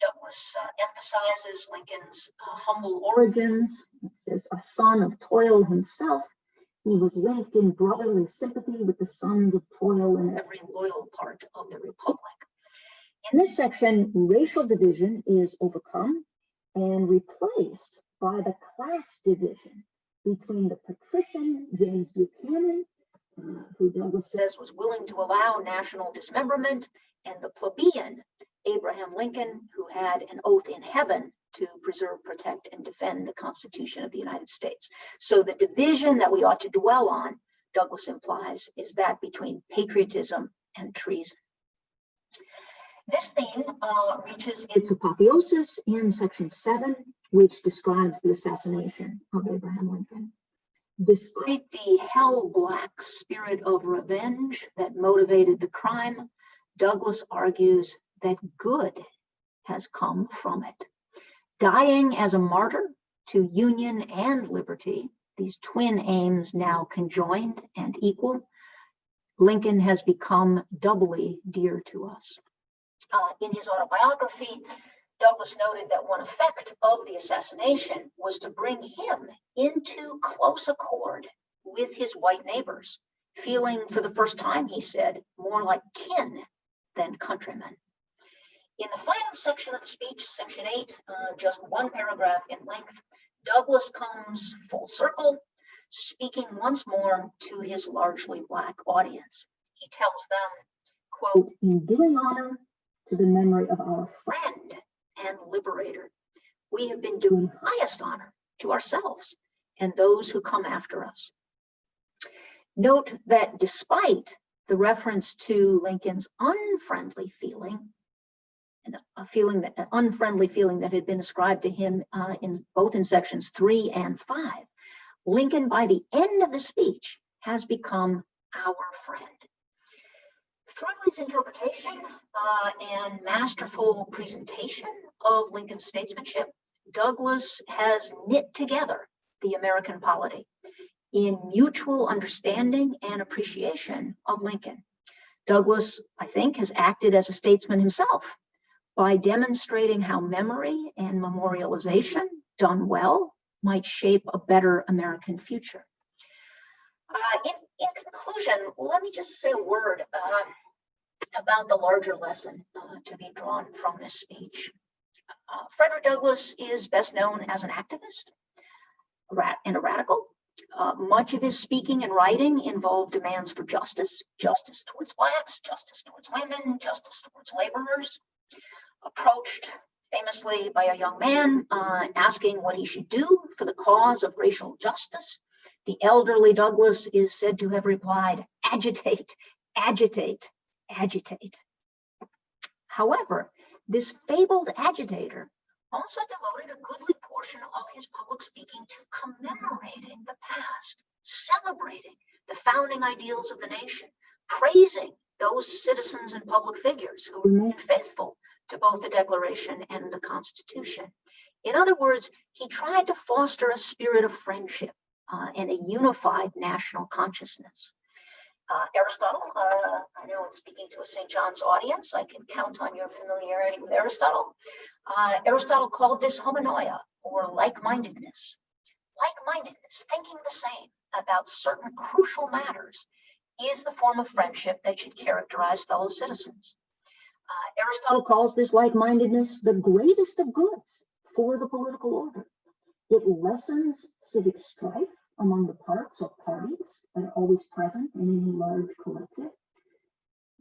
Douglass emphasizes Lincoln's humble origins. It says, a son of toil himself, he was linked in brotherly sympathy with the sons of toil in every loyal part of the Republic. In this section, racial division is overcome and replaced by the class division between the patrician James Buchanan, who Douglass says was willing to allow national dismemberment, and the plebeian Abraham Lincoln, who had an oath in heaven to preserve, protect, and defend the Constitution of the United States. So the division that we ought to dwell on, Douglass implies, is that between patriotism and treason. This theme reaches its apotheosis in section 7, which describes the assassination of Abraham Lincoln. Despite the hell-black spirit of revenge that motivated the crime, Douglass argues that good has come from it. Dying as a martyr to union and liberty, these twin aims now conjoined and equal, Lincoln has become doubly dear to us. In his autobiography, Douglass noted that one effect of the assassination was to bring him into close accord with his white neighbors, feeling for the first time, he said, more like kin than countrymen. In the final section of the speech, section 8, just one paragraph in length, Douglass comes full circle, speaking once more to his largely Black audience. He tells them, quote, "In doing honor to the memory of our friend and liberator, we have been doing highest honor to ourselves and those who come after us." Note that despite the reference to Lincoln's unfriendly feeling, an unfriendly feeling that had been ascribed to him both in sections 3 and 5, Lincoln, by the end of the speech, has become our friend. Through his interpretation and masterful presentation of Lincoln's statesmanship, Douglass has knit together the American polity in mutual understanding and appreciation of Lincoln. Douglass, I think, has acted as a statesman himself by demonstrating how memory and memorialization, done well, might shape a better American future. In conclusion, let me just say a word about the larger lesson to be drawn from this speech. Frederick Douglass is best known as an activist and a radical. Much of his speaking and writing involved demands for justice, justice towards Blacks, justice towards women, justice towards laborers. Approached famously by a young man asking what he should do for the cause of racial justice, the elderly Douglass is said to have replied, "Agitate, agitate, agitate." However, this fabled agitator also devoted a goodly portion of his public speaking to commemorating the past, celebrating the founding ideals of the nation, praising those citizens and public figures who remained faithful to both the Declaration and the Constitution. In other words, he tried to foster a spirit of friendship and a unified national consciousness. Aristotle, I know I'm speaking to a St. John's audience. I can count on your familiarity with Aristotle. Aristotle called this homonoia, or like-mindedness. Like-mindedness, thinking the same about certain crucial matters, is the form of friendship that should characterize fellow citizens. Aristotle calls this like-mindedness the greatest of goods for the political order. It lessens civic strife among the parts or parties that are always present in any large collective.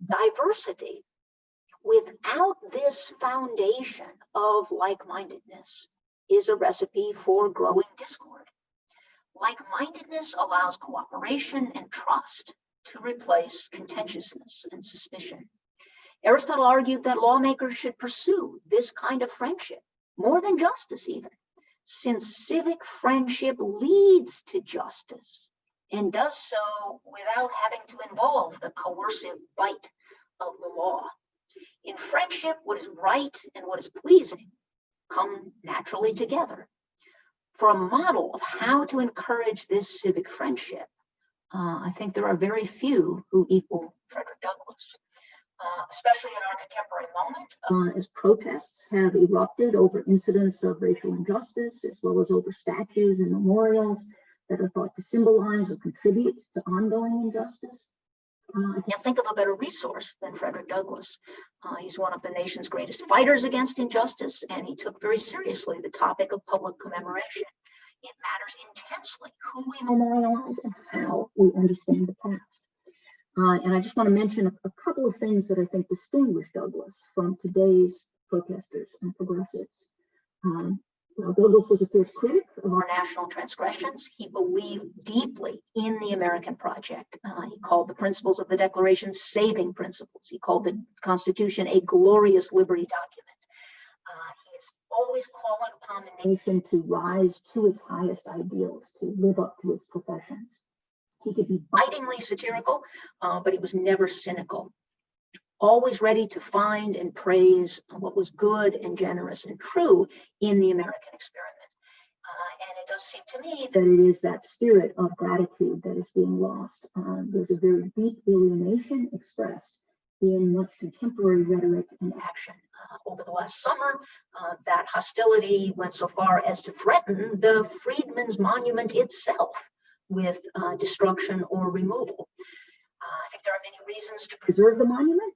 Diversity, without this foundation of like-mindedness, is a recipe for growing discord. Like-mindedness allows cooperation and trust to replace contentiousness and suspicion. Aristotle argued that lawmakers should pursue this kind of friendship, more than justice even, since civic friendship leads to justice and does so without having to involve the coercive bite of the law. In friendship, what is right and what is pleasing come naturally together. For a model of how to encourage this civic friendship, I think there are very few who equal Frederick Douglass. Especially in our contemporary moment, as protests have erupted over incidents of racial injustice, as well as over statues and memorials that are thought to symbolize or contribute to ongoing injustice. I can't think of a better resource than Frederick Douglass. He's one of the nation's greatest fighters against injustice, and he took very seriously the topic of public commemoration. It matters intensely who we memorialize and how we understand the past. And I just want to mention a couple of things that I think distinguish Douglass from today's protesters and progressives. Douglass was a fierce critic of our national transgressions. He believed deeply in the American project. He called the principles of the Declaration saving principles. He called the Constitution a glorious liberty document. He is always calling upon the nation to rise to its highest ideals, to live up to its professions. He could be bitingly satirical, but he was never cynical. Always ready to find and praise what was good and generous and true in the American experiment. And it does seem to me That it is that spirit of gratitude that is being lost. There's a very deep alienation expressed in much contemporary rhetoric and action. Over the last summer, that hostility went so far as to threaten the Freedmen's Monument itself with destruction or removal. I think there are many reasons to preserve the monument,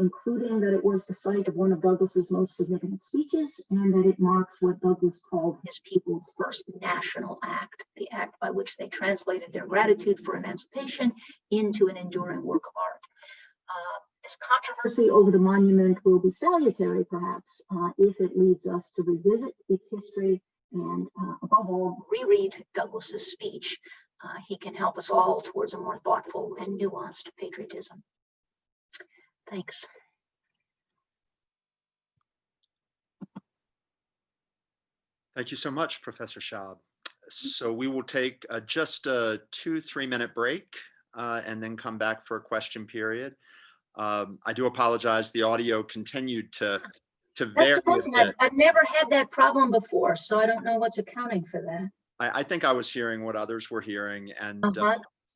including that it was the site of one of Douglass's most significant speeches, and that it marks what Douglass called his people's first national act, the act by which they translated their gratitude for emancipation into an enduring work of art. This controversy over the monument will be salutary, perhaps, if it leads us to revisit its history and, above all, reread Douglass's speech. He can help us all towards a more thoughtful and nuanced patriotism. Thanks. Thank you so much, Professor Schaub. So we will take just a 2-3 minute break and then come back for a question period. I do apologize. The audio continued to vary. I've never had that problem before, so I don't know what's accounting for that. I think I was hearing what others were hearing, and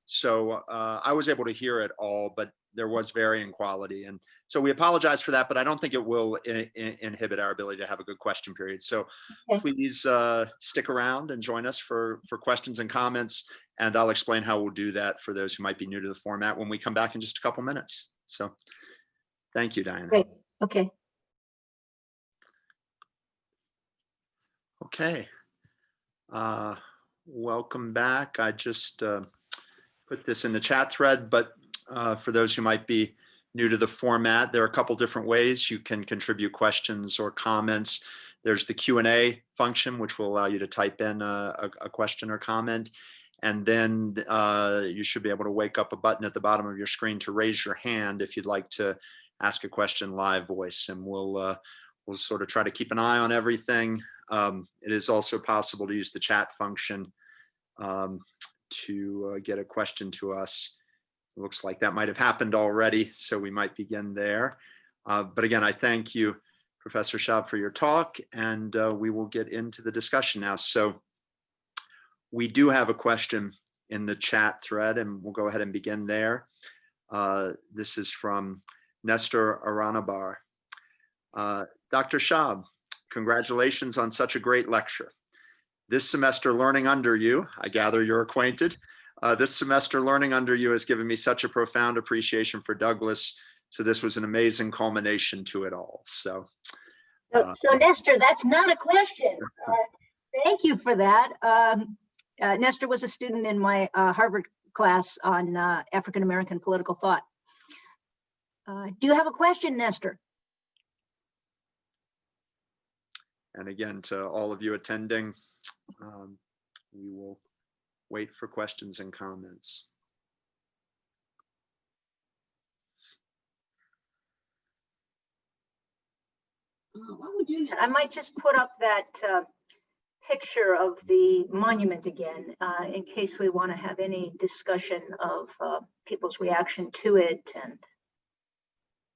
so I was able to hear it all, but there was varying quality, and so we apologize for that, but I don't think it will inhibit our ability to have a good question period. So please stick around and join us for questions and comments, and I'll explain how we'll do that for those who might be new to the format when we come back in just a couple minutes. So thank you, Diana. Great. Okay. Okay. Welcome back. I just put this in the chat thread, but for those who might be new to the format, there are a couple different ways you can contribute questions or comments. There's the Q&A function, which will allow you to type in a question or comment. And then you should be able to wake up a button at the bottom of your screen to raise your hand if you'd like to ask a question live voice. And we'll sort of try to keep an eye on everything. It is also possible to use the chat function to get a question to us. It looks like that might have happened already, so we might begin there. But again, I thank you, Professor Schaub, for your talk, and we will get into the discussion now. So we do have a question in the chat thread, and we'll go ahead and begin there. This is from Nestor Aranabar. Dr. Schaub, congratulations on such a great lecture. This semester learning under you, I gather you're acquainted, this semester learning under you has given me such a profound appreciation for Douglass. So this was an amazing culmination to it all. So Nestor, that's not a question. Thank you for that. Nestor was a student in my Harvard class on African-American political thought. Do you have a question, Nestor? And again, to all of you attending, we will wait for questions and comments. While we do that, I might just put up that picture of the monument again, in case we want to have any discussion of people's reaction to it. And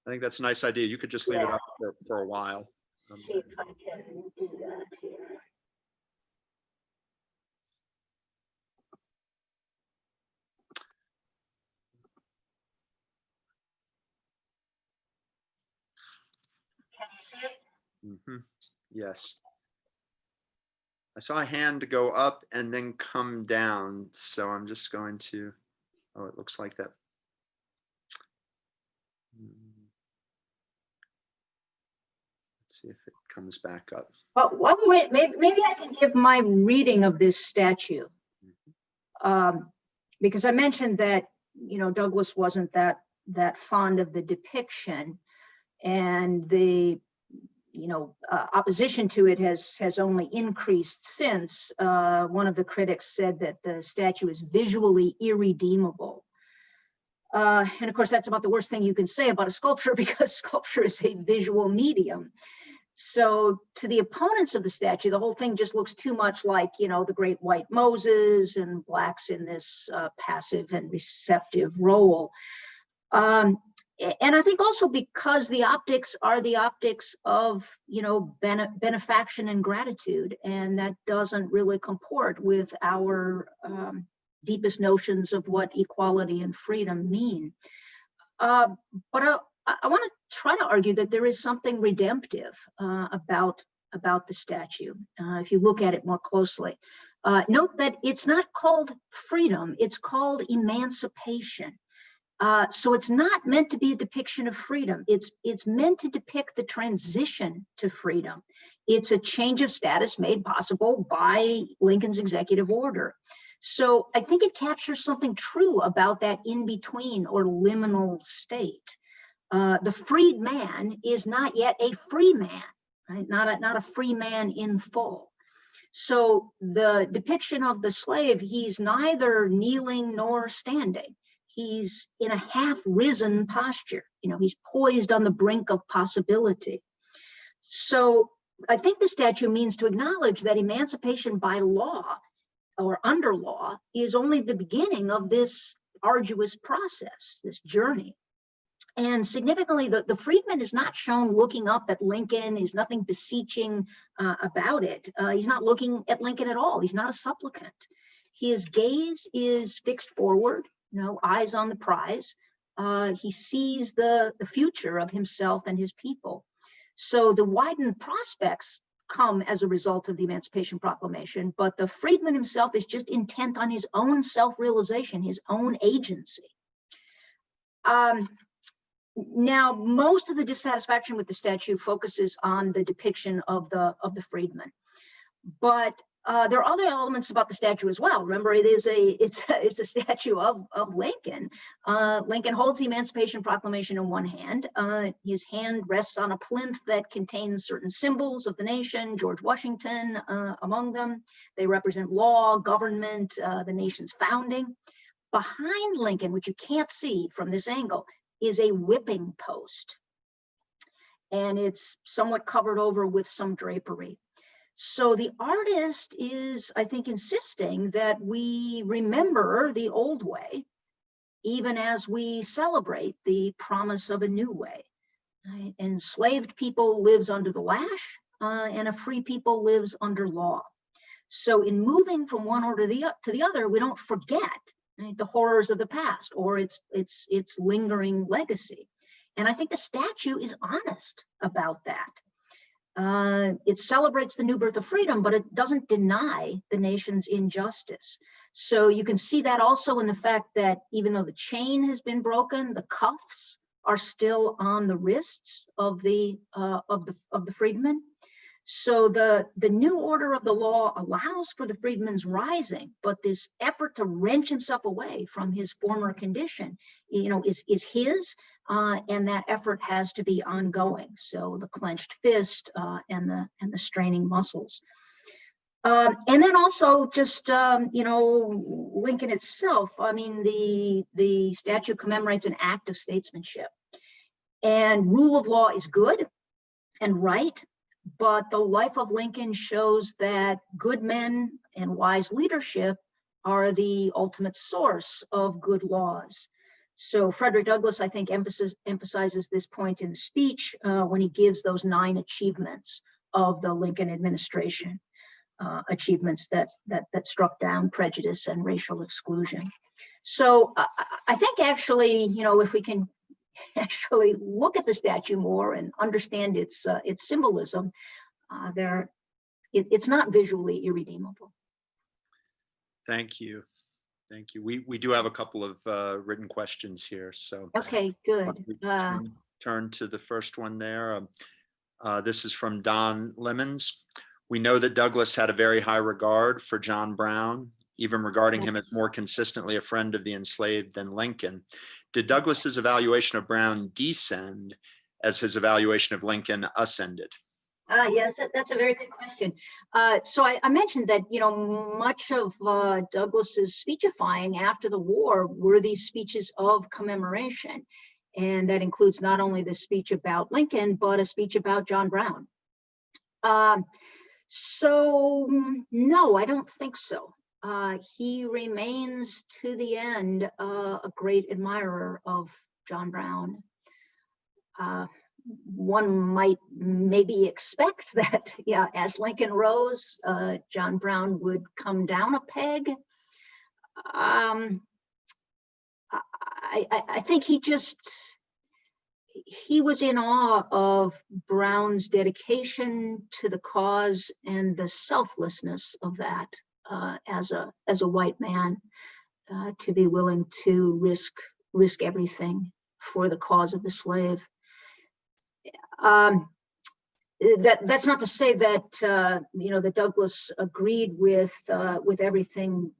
I think that's a nice idea. You could just leave it up for a while. See if I can do that here. Can you see it? Mm-hmm. Yes. I saw a hand go up and then come down, so I'm just going to, oh, it looks like that. Let's see if it comes back up. Well, wait, maybe I can give my reading of this statue. Because I mentioned that, you know, Douglass wasn't that fond of the depiction, and the opposition to it has only increased since. One of the critics said that the statue is visually irredeemable. And of course, that's about the worst thing you can say about a sculpture, because sculpture is a visual medium. So to the opponents of the statue, the whole thing just looks too much like, the great white Moses and blacks in this passive and receptive role. And I think also because the optics are the optics of, benefaction and gratitude, and that doesn't really comport with our deepest notions of what equality and freedom mean. But I want to try to argue that there is something redemptive about the statue. If you look at it more closely, note that it's not called freedom; it's called emancipation. So it's not meant to be a depiction of freedom. It's meant to depict the transition to freedom. It's a change of status made possible by Lincoln's executive order. So I think it captures something true about that in-between or liminal state. The freed man is not yet a free man, right? Not a free man in full. So the depiction of the slave, he's neither kneeling nor standing. He's in a half-risen posture. He's poised on the brink of possibility. So I think the statute means to acknowledge that emancipation by law or under law is only the beginning of this arduous process, this journey. And significantly, the freedman is not shown looking up at Lincoln. He's nothing beseeching about it. He's not looking at Lincoln at all. He's not a supplicant. His gaze is fixed forward, eyes on the prize. He sees the future of himself and his people. So the widened prospects come as a result of the Emancipation Proclamation, but the freedman himself is just intent on his own self-realization, his own agency. Now, most of the dissatisfaction with the statute focuses on the depiction of the freedman, but there are other elements about the statue as well. Remember, it's a statue of Lincoln. Lincoln holds the Emancipation Proclamation in one hand. His hand rests on a plinth that contains certain symbols of the nation, George Washington among them. They represent law, government, the nation's founding. Behind Lincoln, which you can't see from this angle, is a whipping post. And it's somewhat covered over with some drapery. So the artist is, I think, insisting that we remember the old way, even as we celebrate the promise of a new way. Right? Enslaved people lives under the lash, and a free people lives under law. So in moving from one order to the other, we don't forget, right, the horrors of the past or its lingering legacy. And I think the statue is honest about that. It celebrates the new birth of freedom, but it doesn't deny the nation's injustice. So you can see that also in the fact that even though the chain has been broken, the cuffs are still on the wrists of the freedmen. So the new order of the law allows for the freedman's rising, but this effort to wrench himself away from his former condition, is his, and that effort has to be ongoing. So the clenched fist and the straining muscles. And then also just, Lincoln itself, I mean, the statue commemorates an act of statesmanship. And rule of law is good and right, but the life of Lincoln shows that good men and wise leadership are the ultimate source of good laws. So Frederick Douglass, I think, emphasizes this point in the speech when he gives those 9 achievements of the Lincoln administration, achievements that struck down prejudice and racial exclusion. So I think actually, if we can actually look at the statue more and understand its symbolism, it's not visually irredeemable. Thank you. Thank you. We do have a couple of written questions here. So okay, good. Turn to the first one there. This is from Don Lemons. We know that Douglass had a very high regard for John Brown, even regarding him as more consistently a friend of the enslaved than Lincoln. Did Douglass's evaluation of Brown descend as his evaluation of Lincoln ascended? Yes, that's a very good question. So I mentioned that, much of Douglass's speechifying after the war were these speeches of commemoration. And that includes not only the speech about Lincoln, but a speech about John Brown. So no, I don't think so. He remains to the end a great admirer of John Brown. One might maybe expect that, yeah, as Lincoln rose, John Brown would come down a peg. I think he was in awe of Brown's dedication to the cause and the selflessness of that as a white man, to be willing to risk everything for the cause of the slave. That's not to say that that Douglass agreed with everything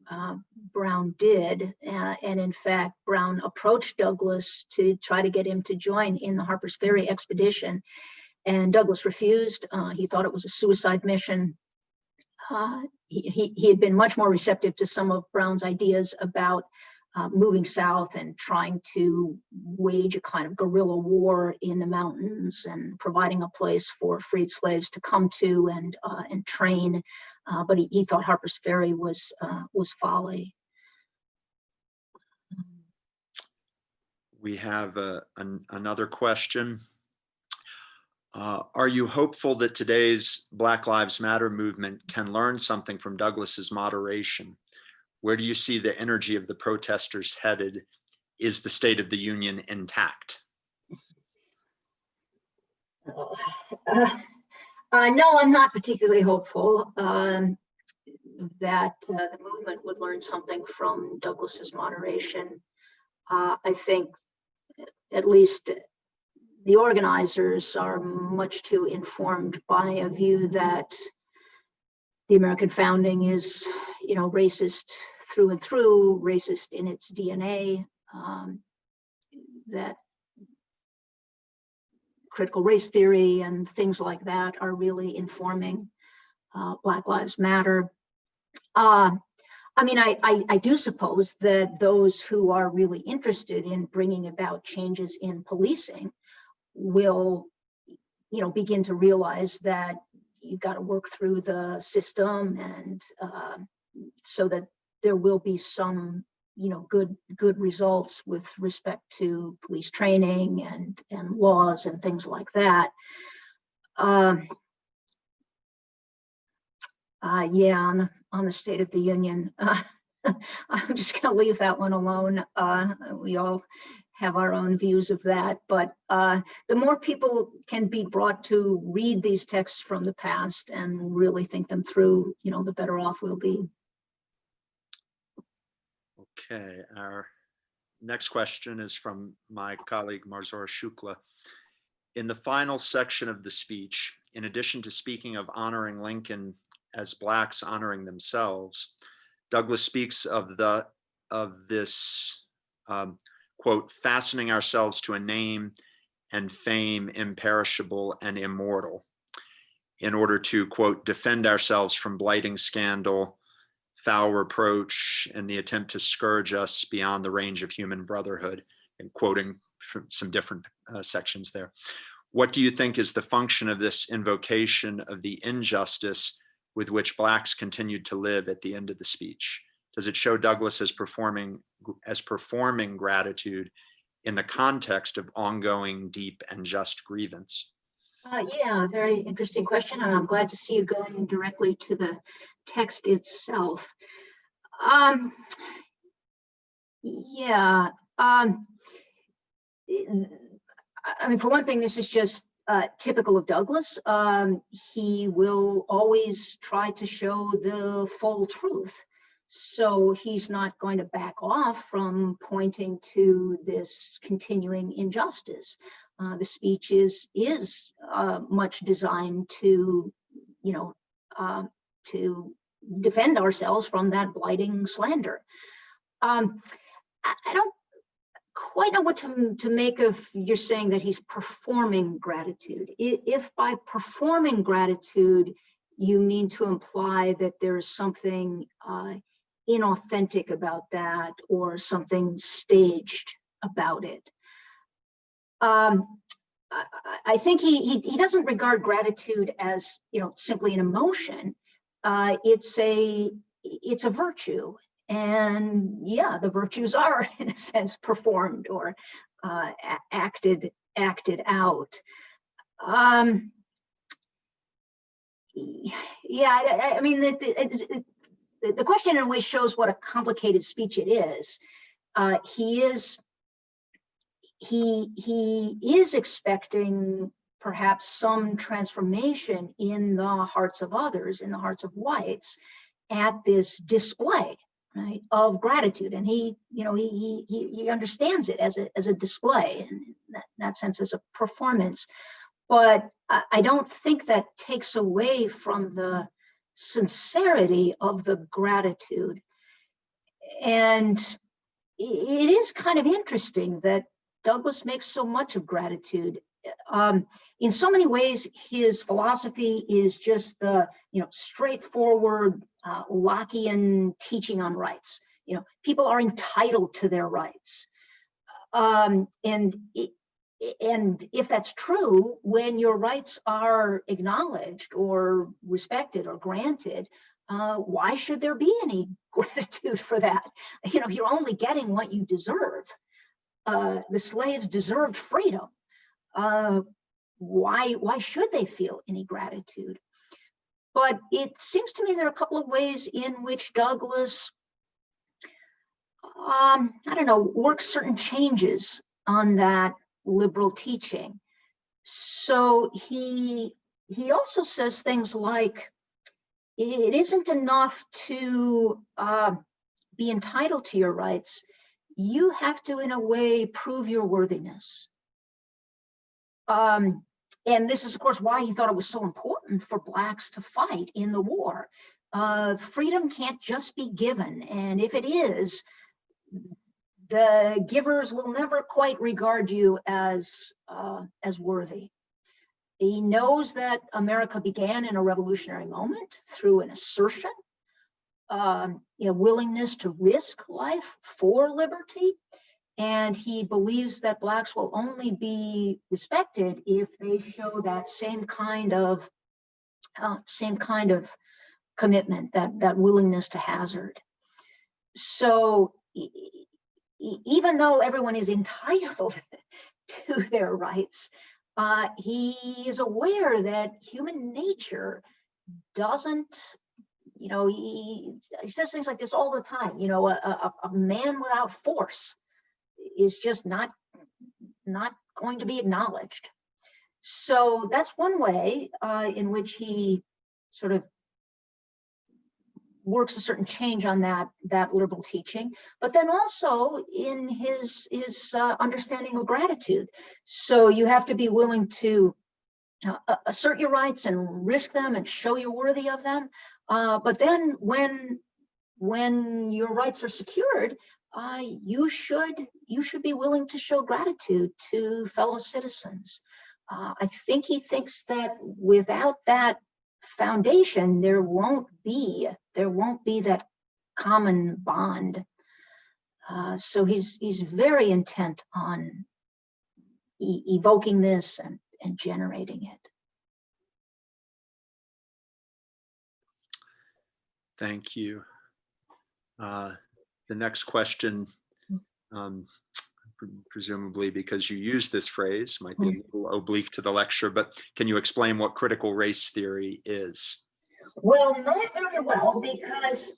Brown did, and in fact, Brown approached Douglass to try to get him to join in the Harper's Ferry expedition, and Douglass refused. He thought it was a suicide mission. He had been much more receptive to some of Brown's ideas about moving south and trying to wage a kind of guerrilla war in the mountains and providing a place for freed slaves to come to and train. But he thought Harper's Ferry was folly. We have another question. Are you hopeful that today's Black Lives Matter movement can learn something from Douglass's moderation? Where do you see the energy of the protesters headed? Is the State of the Union intact? No, I'm not particularly hopeful that the movement would learn something from Douglass's moderation. I think at least the organizers are much too informed by a view that the American founding is, racist through and through, racist in its DNA, that critical race theory and things like that are really informing Black Lives Matter. I do suppose that those who are really interested in bringing about changes in policing will, begin to realize that you've got to work through the system, and so that there will be some, good results with respect to police training and laws and things like that. Yeah, on the State of the Union, I'm just going to leave that one alone. We all have our own views of that, but the more people can be brought to read these texts from the past and really think them through, the better off we'll be. Okay, our next question is from my colleague Marzora Shukla. In the final section of the speech, in addition to speaking of honoring Lincoln as Blacks honoring themselves, Douglass speaks of this quote, fastening ourselves to a name and fame imperishable and immortal in order to, quote, defend ourselves from blighting scandal, foul reproach, and the attempt to scourge us beyond the range of human brotherhood, and quoting from some different sections there. What do you think is the function of this invocation of the injustice with which Blacks continued to live at the end of the speech? Does it show Douglass as performing gratitude in the context of ongoing, deep, and just grievance? Yeah, very interesting question, and I'm glad to see you going directly to the text itself. For one thing, this is just typical of Douglass. He will always try to show the full truth. So he's not going to back off from pointing to this continuing injustice. The speech is much designed to, to defend ourselves from that blighting slander. I don't quite know what to make of you're saying that he's performing gratitude. If by performing gratitude you mean to imply that there's something inauthentic about that or something staged about it. I think he doesn't regard gratitude as, simply an emotion. It's a virtue, and yeah, the virtues are in a sense performed or acted out. Yeah, I mean, the question in a way shows what a complicated speech it is. He is expecting perhaps some transformation in the hearts of others, in the hearts of whites, at this display, right, of gratitude, and he understands it as a display, in that sense, as a performance. But I don't think that takes away from the sincerity of the gratitude. And it is kind of interesting that Douglass makes so much of gratitude. In so many ways, his philosophy is just the straightforward Lockean teaching on rights. People are entitled to their rights, and if that's true, when your rights are acknowledged or respected or granted, why should there be any gratitude for that? You're only getting what you deserve. The slaves deserved freedom. Why should they feel any gratitude? But it seems to me there are a couple of ways in which Douglass, works certain changes on that liberal teaching. So he also says things like, it isn't enough to be entitled to your rights. You have to, in a way, prove your worthiness. And this is, of course, why he thought it was so important for Blacks to fight in the war. Freedom can't just be given, and if it is, the givers will never quite regard you as worthy. He knows that America began in a revolutionary moment through an assertion, willingness to risk life for liberty, and he believes that Blacks will only be respected if they show that same kind of commitment, that willingness to hazard. So even though everyone is entitled to their rights, he is aware that human nature doesn't, he says things like this all the time, a man without force is just not going to be acknowledged. So that's one way in which he sort of works a certain change on that liberal teaching, but then also in his understanding of gratitude. So you have to be willing to assert your rights and risk them and show you're worthy of them. But then when your rights are secured, you should be willing to show gratitude to fellow citizens. I think he thinks that without that foundation, there won't be that common bond. So he's very intent on evoking this and generating it. Thank you. The next question, presumably because you use this phrase, might be a little oblique to the lecture, but can you explain what critical race theory is? Well, not very well, because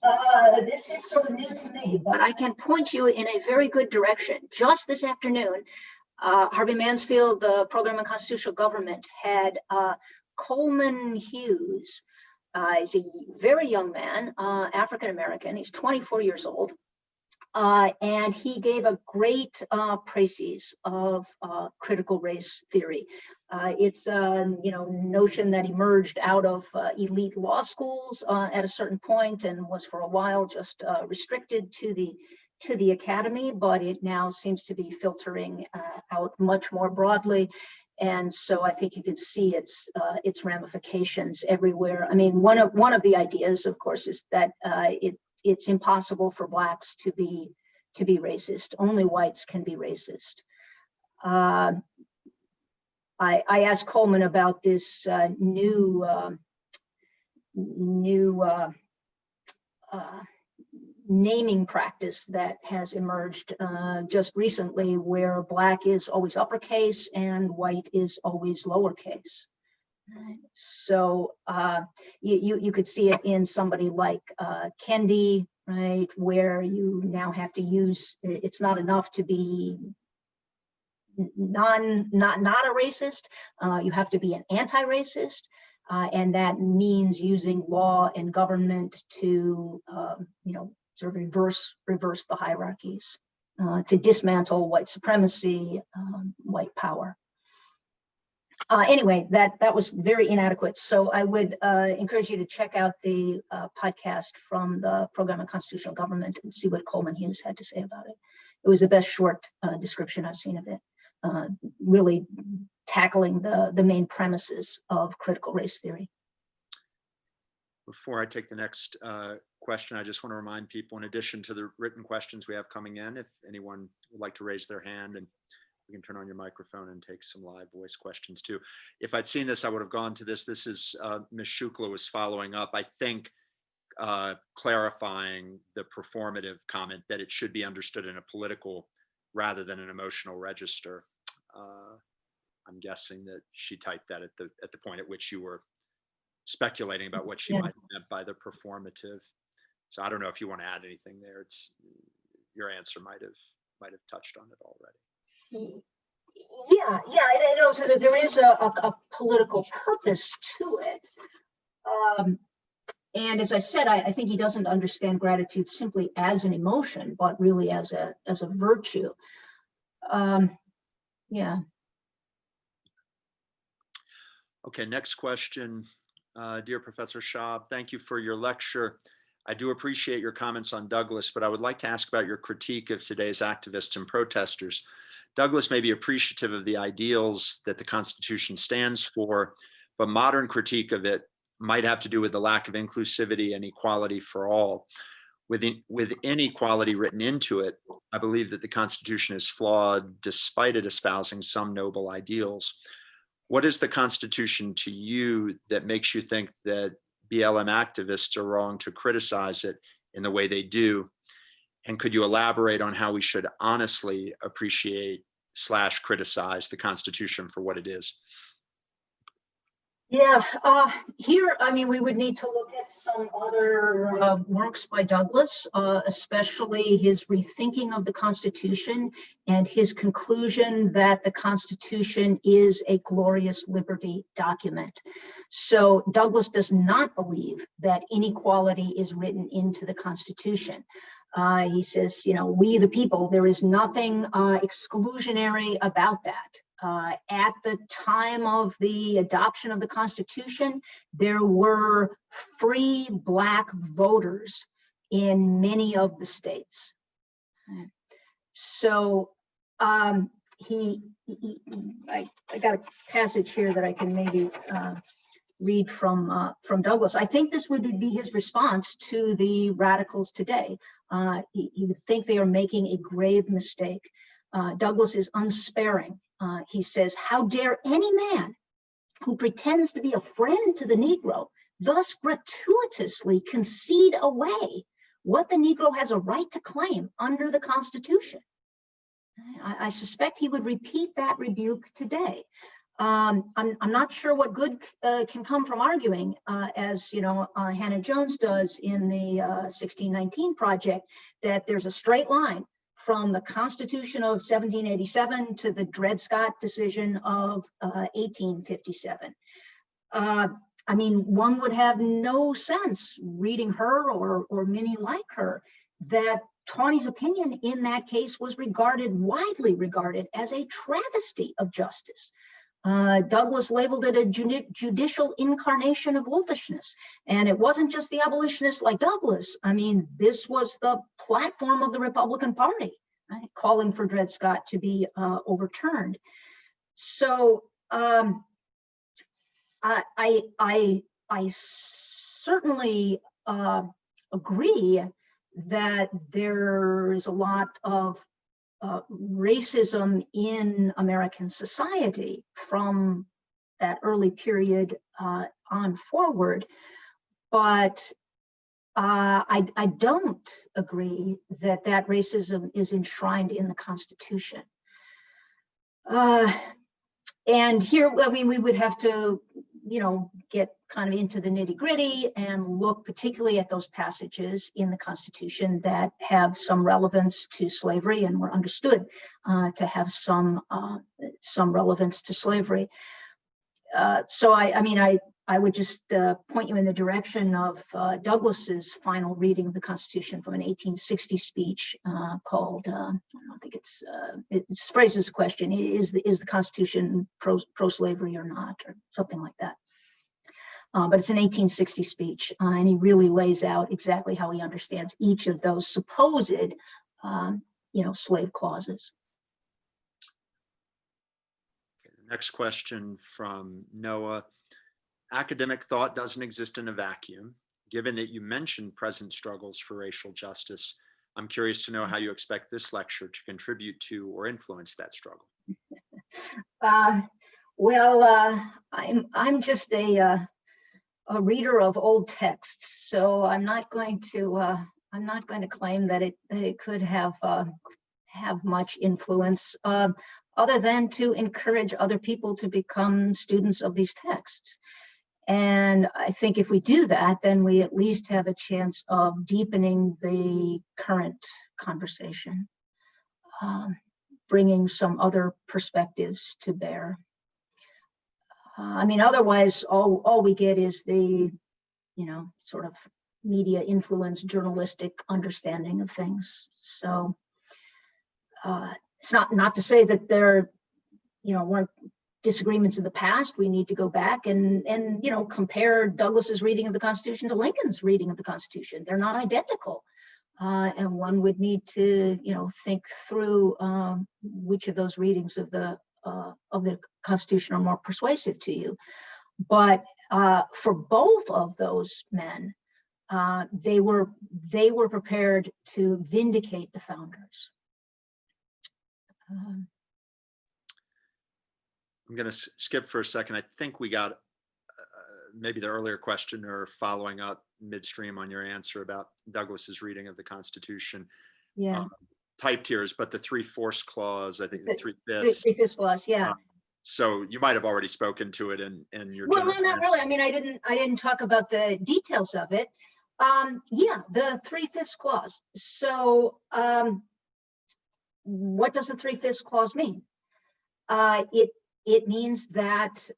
this is sort of new to me, but I can point you in a very good direction. Just this afternoon, Harvey Mansfield, the program on constitutional government, had Coleman Hughes. He's a very young man, African-American. He's 24 years old. And he gave a great précis of critical race theory. It's a notion that emerged out of elite law schools at a certain point and was for a while just restricted to the academy, but it now seems to be filtering out much more broadly. And so I think you can see its ramifications everywhere. I mean, one of the ideas, of course, is that it's impossible for Blacks to be racist. Only whites can be racist. I asked Coleman about this new naming practice that has emerged just recently, where black is always uppercase and white is always lowercase. So you could see it in somebody like Kendi, right, where you now have to use, it's not enough to be not a racist, you have to be an anti-racist, and that means using law and government to sort of reverse the hierarchies, to dismantle white supremacy, white power. Anyway, that was very inadequate. So I would encourage you to check out the podcast from the Program on Constitutional Government and see what Coleman Hughes had to say about it. It was the best short description I've seen of it, really tackling the main premises of critical race theory. Before I take the next question, I just want to remind people, in addition to the written questions we have coming in, if anyone would like to raise their hand, and you can turn on your microphone and take some live voice questions too. If I'd seen this, I would have gone to this. This is Ms. Shukla was following up, I think, clarifying the performative comment that it should be understood in a political rather than an emotional register. I'm guessing that she typed that at the point at which you were speculating about what she might have meant by the performative. So I don't know if you want to add anything there. It's your answer might have touched on it already. Yeah, I know so that there is a political purpose to it. And as I said, I think he doesn't understand gratitude simply as an emotion, but really as a virtue. Yeah. Okay, next question. Dear Professor Schaub, thank you for your lecture. I do appreciate your comments on Douglass, but I would like to ask about your critique of today's activists and protesters. Douglass may be appreciative of the ideals that the Constitution stands for, but modern critique of it might have to do with the lack of inclusivity and equality for all. With inequality written into it, I believe that the Constitution is flawed despite it espousing some noble ideals. What is the Constitution to you that makes you think that BLM activists are wrong to criticize it in the way they do? And could you elaborate on how we should honestly appreciate / criticize the Constitution for what it is? Yeah, here, I mean, we would need to look at some other works by Douglass, especially his rethinking of the Constitution and his conclusion that the Constitution is a glorious liberty document. So Douglass does not believe that inequality is written into the Constitution. He says, we the people, there is nothing exclusionary about that. At the time of the adoption of the Constitution, there were free Black voters in many of the states. So I got a passage here that I can maybe read from Douglass. I think this would be his response to the radicals today. He would think they are making a grave mistake. Douglass is unsparing. He says, how dare any man who pretends to be a friend to the Negro thus gratuitously concede away what the Negro has a right to claim under the Constitution? I suspect he would repeat that rebuke today. I'm not sure what good can come from arguing, as Hannah Jones does in the 1619 Project, that there's a straight line from the Constitution of 1787 to the Dred Scott decision of 1857. I mean, one would have no sense reading her or many like her that Taney's opinion in that case was widely regarded as a travesty of justice. Douglass labeled it a judicial incarnation of wolfishness. And it wasn't just the abolitionists like Douglass. I mean, this was the platform of the Republican Party, right, calling for Dred Scott to be overturned. So I certainly agree that there is a lot of racism in American society from that early period on forward. But I don't agree that that racism is enshrined in the Constitution. And here, I mean, we would have to, get kind of into the nitty-gritty and look particularly at those passages in the Constitution that have some relevance to slavery and were understood to have some relevance to slavery. So I would just point you in the direction of Douglass's final reading of the Constitution from an 1860 speech called, I don't think it phrases the question, is the Constitution pro-slavery or not, or something like that. But it's an 1860 speech, and he really lays out exactly how he understands each of those supposed, slave clauses. Okay, the next question from Noah. Academic thought doesn't exist in a vacuum. Given that you mentioned present struggles for racial justice, I'm curious to know how you expect this lecture to contribute to or influence that struggle. I'm just a reader of old texts, so I'm not going to claim that it could have much influence, other than to encourage other people to become students of these texts. And I think if we do that, then we at least have a chance of deepening the current conversation, bringing some other perspectives to bear. Otherwise, all we get is the, sort of media influence, journalistic understanding of things. So it's not to say that there, weren't disagreements in the past. We need to go back and compare Douglass's reading of the Constitution to Lincoln's reading of the Constitution. They're not identical. And one would need to, think through which of those readings of the Constitution are more persuasive to you. But for both of those men, they were prepared to vindicate the founders. I'm going to skip for a second. I think we got maybe the earlier question or following up midstream on your answer about Douglass's reading of the Constitution. Yeah. Typed here is, but the 3/4 clause, I think the 3/5. 3/5 clause, yeah. So you might have already spoken to it in your. Well, no, not really. I didn't talk about the details of it. Yeah, the 3/5 clause. So what does the 3/5 clause mean? It means that,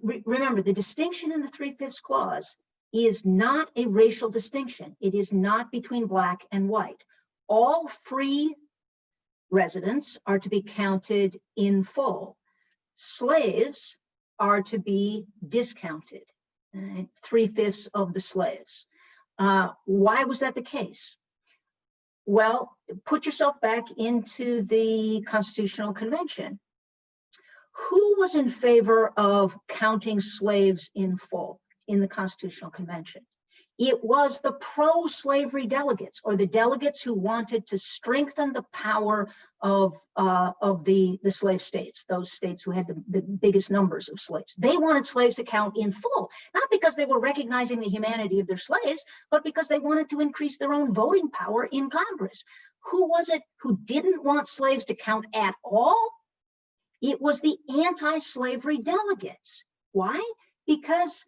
remember, the distinction in the 3/5 clause is not a racial distinction. It is not between black and white. All free residents are to be counted in full. Slaves are to be discounted, 3/5 of the slaves. Why was that the case? Well, put yourself back into the Constitutional Convention. Who was in favor of counting slaves in full in the Constitutional Convention? It was the pro-slavery delegates, or the delegates who wanted to strengthen the power of the slave states, those states who had the biggest numbers of slaves. They wanted slaves to count in full, not because they were recognizing the humanity of their slaves, but because they wanted to increase their own voting power in Congress. Who was it who didn't want slaves to count at all? It was the anti-slavery delegates. Why? Because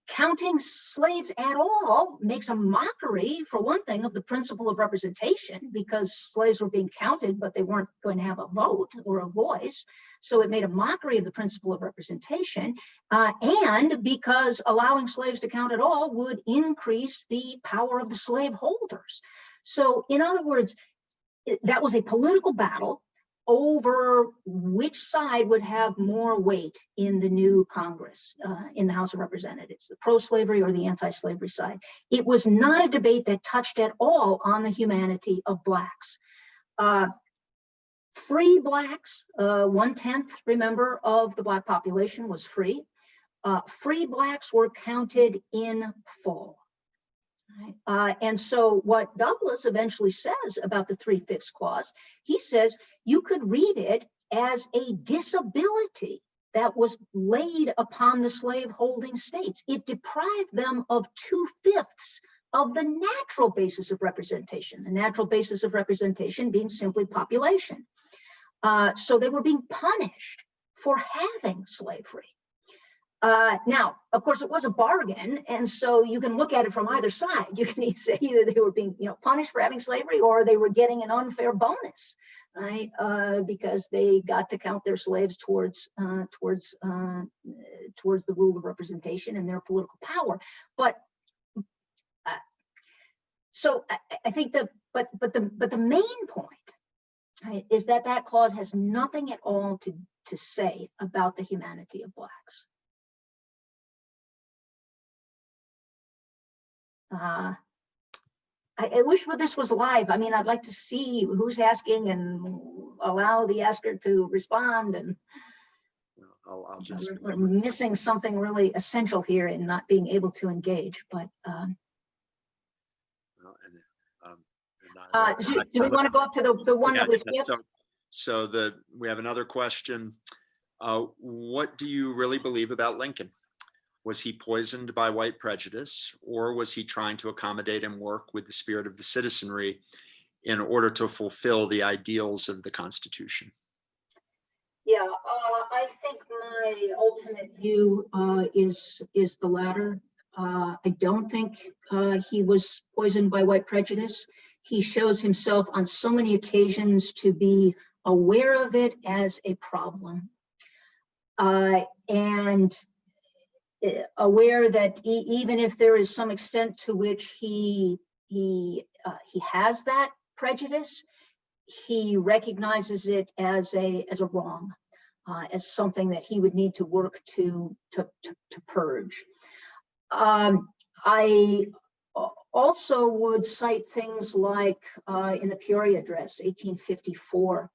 counting slaves at all makes a mockery, for one thing, of the principle of representation, because slaves were being counted, but they weren't going to have a vote or a voice. So it made a mockery of the principle of representation, and because allowing slaves to count at all would increase the power of the slaveholders. So in other words, that was a political battle over which side would have more weight in the new Congress, in the House of Representatives, the pro-slavery or the anti-slavery side. It was not a debate that touched at all on the humanity of blacks. Free blacks, 1/10, remember, of the black population was free. Free blacks were counted in full. Right? And so what Douglass eventually says about the 3/5 clause, he says you could read it as a disability that was laid upon the slave-holding states. It deprived them of 2/5 of the natural basis of representation, the natural basis of representation being simply population. So they were being punished for having slavery. Now, of course, it was a bargain, and so you can look at it from either side. You can say either they were being, punished for having slavery, or they were getting an unfair bonus, right? Because they got to count their slaves towards the rule of representation and their political power. But so I think but the main point, right, is that clause has nothing at all to say about the humanity of Blacks. I wish this was live. I mean, I'd like to see who's asking and allow the asker to respond. And I'll just. We're missing something really essential here in not being able to engage. But do we want to go up to the one that was skipped? So we have another question. What do you really believe about Lincoln? Was he poisoned by white prejudice, or was he trying to accommodate and work with the spirit of the citizenry in order to fulfill the ideals of the Constitution? Yeah, I think my ultimate view is the latter. I don't think he was poisoned by white prejudice. He shows himself on so many occasions to be aware of it as a problem, and aware that even if there is some extent to which he has that prejudice, he recognizes it as a wrong, as something that he would need to work to purge. I also would cite things like in the Peoria Address, 1854,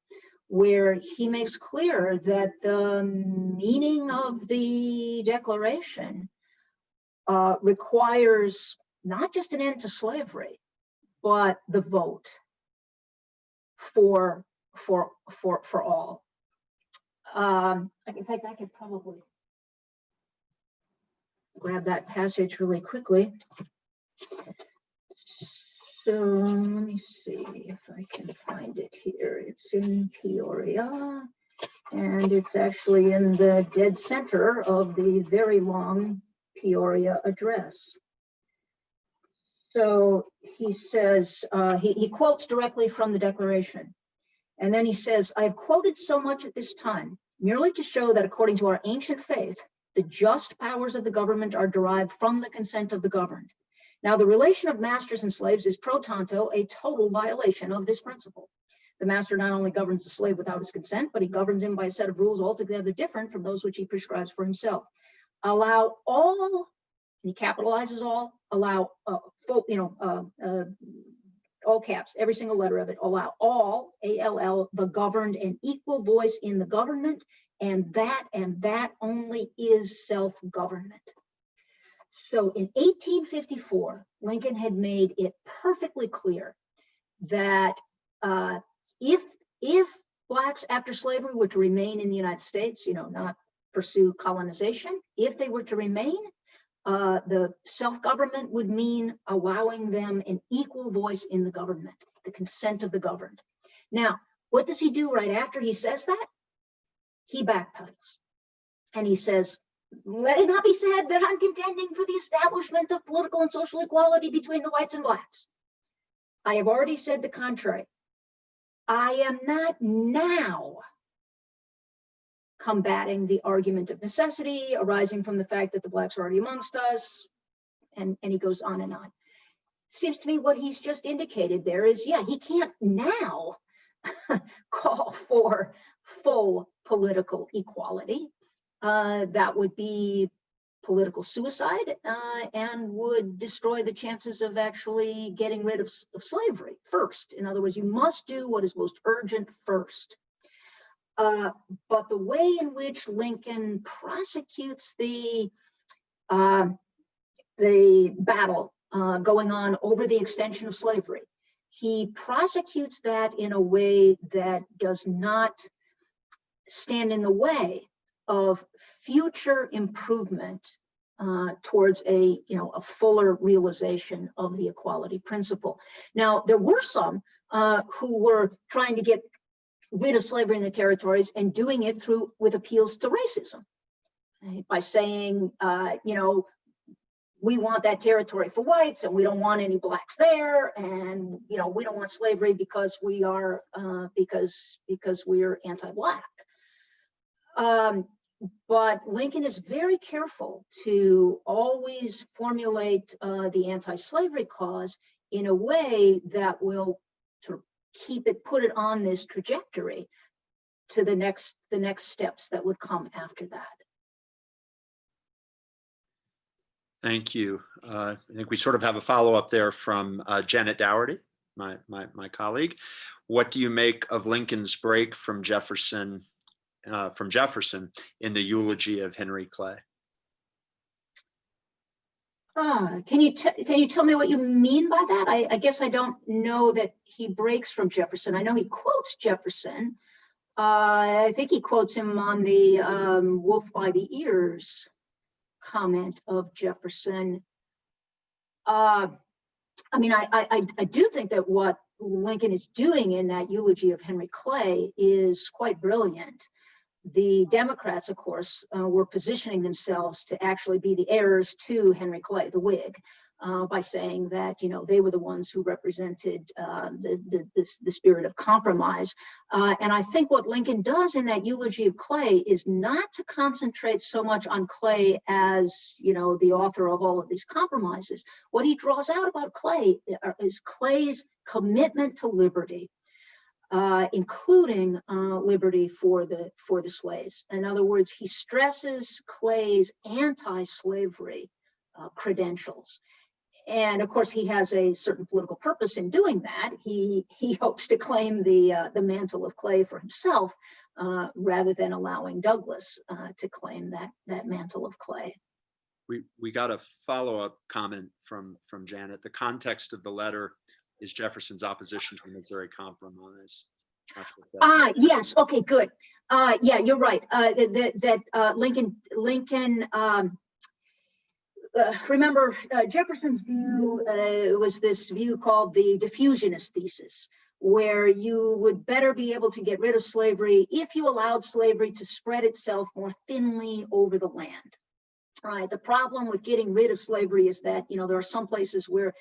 where he makes clear that the meaning of the Declaration requires not just an end to slavery, but the vote for all. In fact, I could probably grab that passage really quickly. So let me see if I can find it here. It's in Peoria, and it's actually in the dead center of the very long Peoria Address. So he says, he quotes directly from the Declaration. And then he says, I have quoted so much at this time, merely to show that according to our ancient faith, the just powers of the government are derived from the consent of the governed. Now, the relation of masters and slaves is pro tanto a total violation of this principle. The master not only governs the slave without his consent, but he governs him by a set of rules altogether different from those which he prescribes for himself. Allow all, and he capitalizes all, allow all caps, every single letter of it, allow all, A-L-L, the governed an equal voice in the government, and that only is self-government. So in 1854, Lincoln had made it perfectly clear that if Blacks after slavery were to remain in the United States, not pursue colonization, if they were to remain, the self-government would mean allowing them an equal voice in the government, the consent of the governed. Now, what does he do right after he says that? He backpedals, and he says, let it not be said that I'm contending for the establishment of political and social equality between the whites and Blacks. I have already said the contrary. I am not now combating the argument of necessity arising from the fact that the Blacks are already amongst us, and he goes on and on. It seems to me what he's just indicated there is, yeah, he can't now call for full political equality. That would be political suicide and would destroy the chances of actually getting rid of slavery first. In other words, you must do what is most urgent first. But the way in which Lincoln prosecutes the battle going on over the extension of slavery. He prosecutes that in a way that does not stand in the way of future improvement towards a fuller realization of the equality principle. Now, there were some who were trying to get rid of slavery in the territories and doing it with appeals to racism, right? By saying, we want that territory for whites and we don't want any blacks there, and we don't want slavery because we are because we're anti-black. But Lincoln is very careful to always formulate the anti-slavery cause in a way that will sort of put it on this trajectory to the next steps that would come after that. Thank you. I think we sort of have a follow-up there from Janet Dougherty, my colleague. What do you make of Lincoln's break from Jefferson in the eulogy of Henry Clay? Can you tell me what you mean by that? I guess I don't know that he breaks from Jefferson. I know he quotes Jefferson. I think he quotes him on the wolf by the ears comment of Jefferson. I do think that what Lincoln is doing in that eulogy of Henry Clay is quite brilliant. The Democrats, of course, were positioning themselves to actually be the heirs to Henry Clay, the Whig, by saying that they were the ones who represented the spirit of compromise. And I think what Lincoln does in that eulogy of Clay is not to concentrate so much on Clay as the author of all of these compromises. What he draws out about Clay is Clay's commitment to liberty, including liberty for the slaves. In other words, he stresses Clay's anti-slavery credentials. And of course, he has a certain political purpose in doing that. He hopes to claim the mantle of Clay for himself, rather than allowing Douglass to claim that mantle of Clay. We got a follow-up comment from Janet. The context of the letter is Jefferson's opposition to the Missouri Compromise. Yes. Okay. Good. Yeah, you're right. Lincoln. Remember, Jefferson's view was this view called the diffusionist thesis, where you would better be able to get rid of slavery if you allowed slavery to spread itself more thinly over the land. Right. The problem with getting rid of slavery is that there are some places where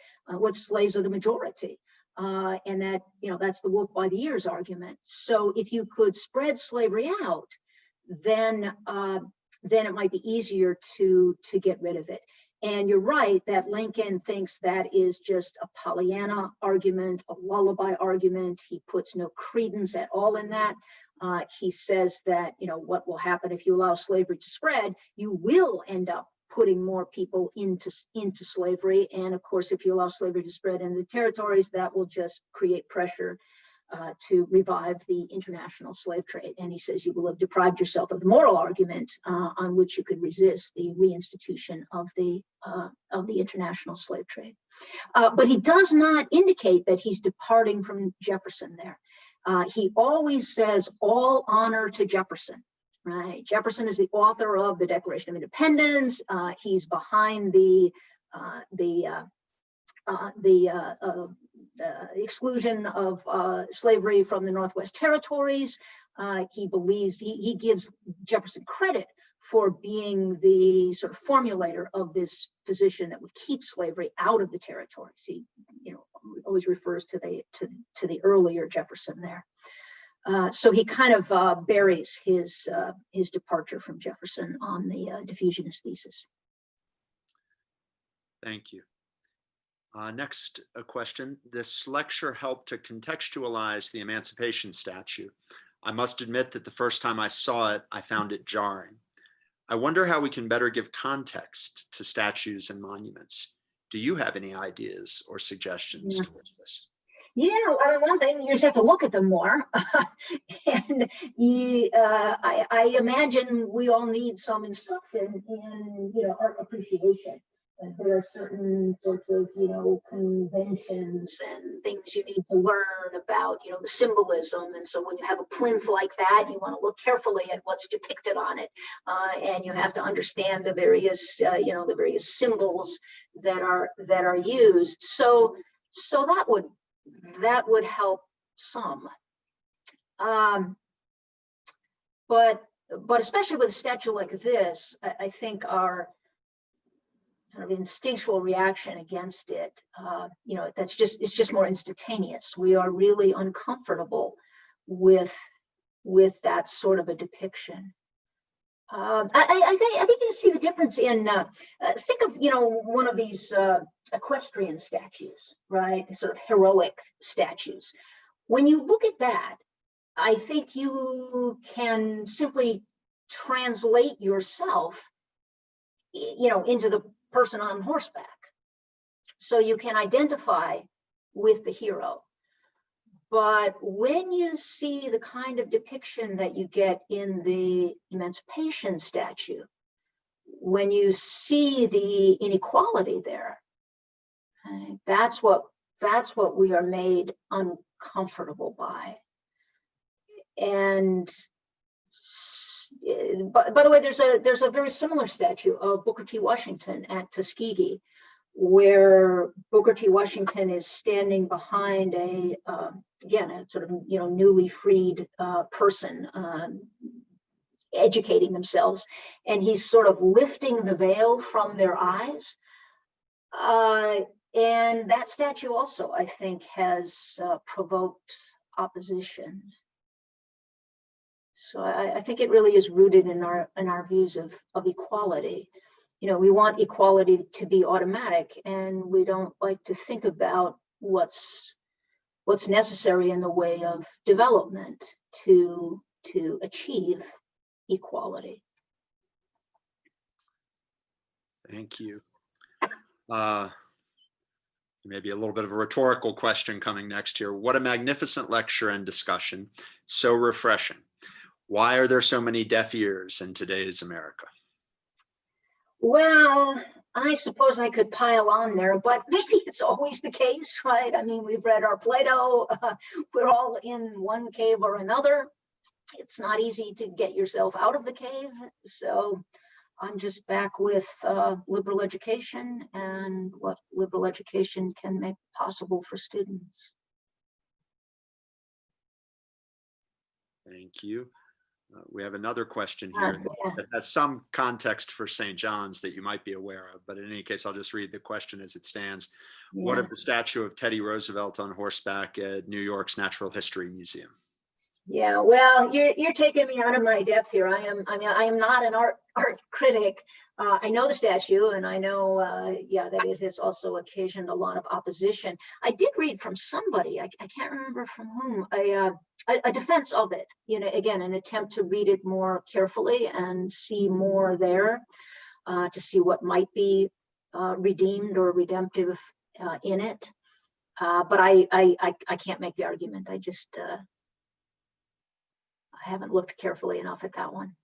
slaves are the majority, and that that's the wolf by the ears argument. So if you could spread slavery out, then it might be easier to get rid of it. And you're right that Lincoln thinks that is just a Pollyanna argument, a lullaby argument. He puts no credence at all in that. He says that, what will happen if you allow slavery to spread, you will end up putting more people into slavery. And of course, if you allow slavery to spread in the territories, that will just create pressure to revive the international slave trade. And he says you will have deprived yourself of the moral argument on which you could resist the reinstitution of the international slave trade. But he does not indicate that he's departing from Jefferson there. He always says all honor to Jefferson. Right, Jefferson is the author of the Declaration of Independence. He's behind the exclusion of slavery from the Northwest Territories. He believes he gives Jefferson credit for being the sort of formulator of this position that would keep slavery out of the territories. He, always refers to the earlier Jefferson there. So he kind of buries his departure from Jefferson on the diffusionist thesis. Thank you. Next question. This lecture helped to contextualize the Emancipation Statue. I must admit that the first time I saw it, I found it jarring. I wonder how we can better give context to statues and monuments. Do you have any ideas or suggestions towards this? Yeah, one thing, you just have to look at them more. And I imagine we all need some instruction in art appreciation. There are certain sorts of, conventions and things you need to learn about, the symbolism. And so when you have a plinth like that, you want to look carefully at what's depicted on it. And you have to understand the various, the various symbols that are used. So that would help some. But especially with a statue like this, I think our kind of instinctual reaction against it, it's just more instantaneous. We are really uncomfortable with that sort of a depiction. I think you see the difference in think of one of these equestrian statues, right? The sort of heroic statues. When you look at that, I think you can simply translate yourself, into the person on horseback. So you can identify with the hero. But when you see the kind of depiction that you get in the Emancipation statue, when you see the inequality there, that's what we are made uncomfortable by. And by the way, there's a very similar statue of Booker T. Washington at Tuskegee, where Booker T. Washington is standing behind a sort of newly freed person educating themselves, and he's sort of lifting the veil from their eyes. And that statue also, I think, has provoked opposition. So I think it really is rooted in our views of equality. We want equality to be automatic, and we don't like to think about what's necessary in the way of development to achieve equality. Thank you. Maybe a little bit of a rhetorical question coming next here. What a magnificent lecture and discussion. So refreshing. Why are there so many deaf ears in today's America? Well, I suppose I could pile on there, but maybe it's always the case, right? I mean, we've read our Plato. We're all in one cave or another. It's not easy to get yourself out of the cave. So I'm just back with liberal education and what liberal education can make possible for students. Thank you. We have another question here that has some context for St. John's that you might be aware of, but in any case, I'll just read the question as it stands. Yeah. What of the statue of Teddy Roosevelt on horseback at New York's Natural History Museum? Yeah, well, you're taking me out of my depth here. I am not an art critic. I know the statue, and I know, that it has also occasioned a lot of opposition. I did read from somebody, I can't remember from whom, a defense of it. Again, an attempt to read it more carefully and see more there, to see what might be redeemed or redemptive in it. But I can't make the argument. I just I haven't looked carefully enough at that one.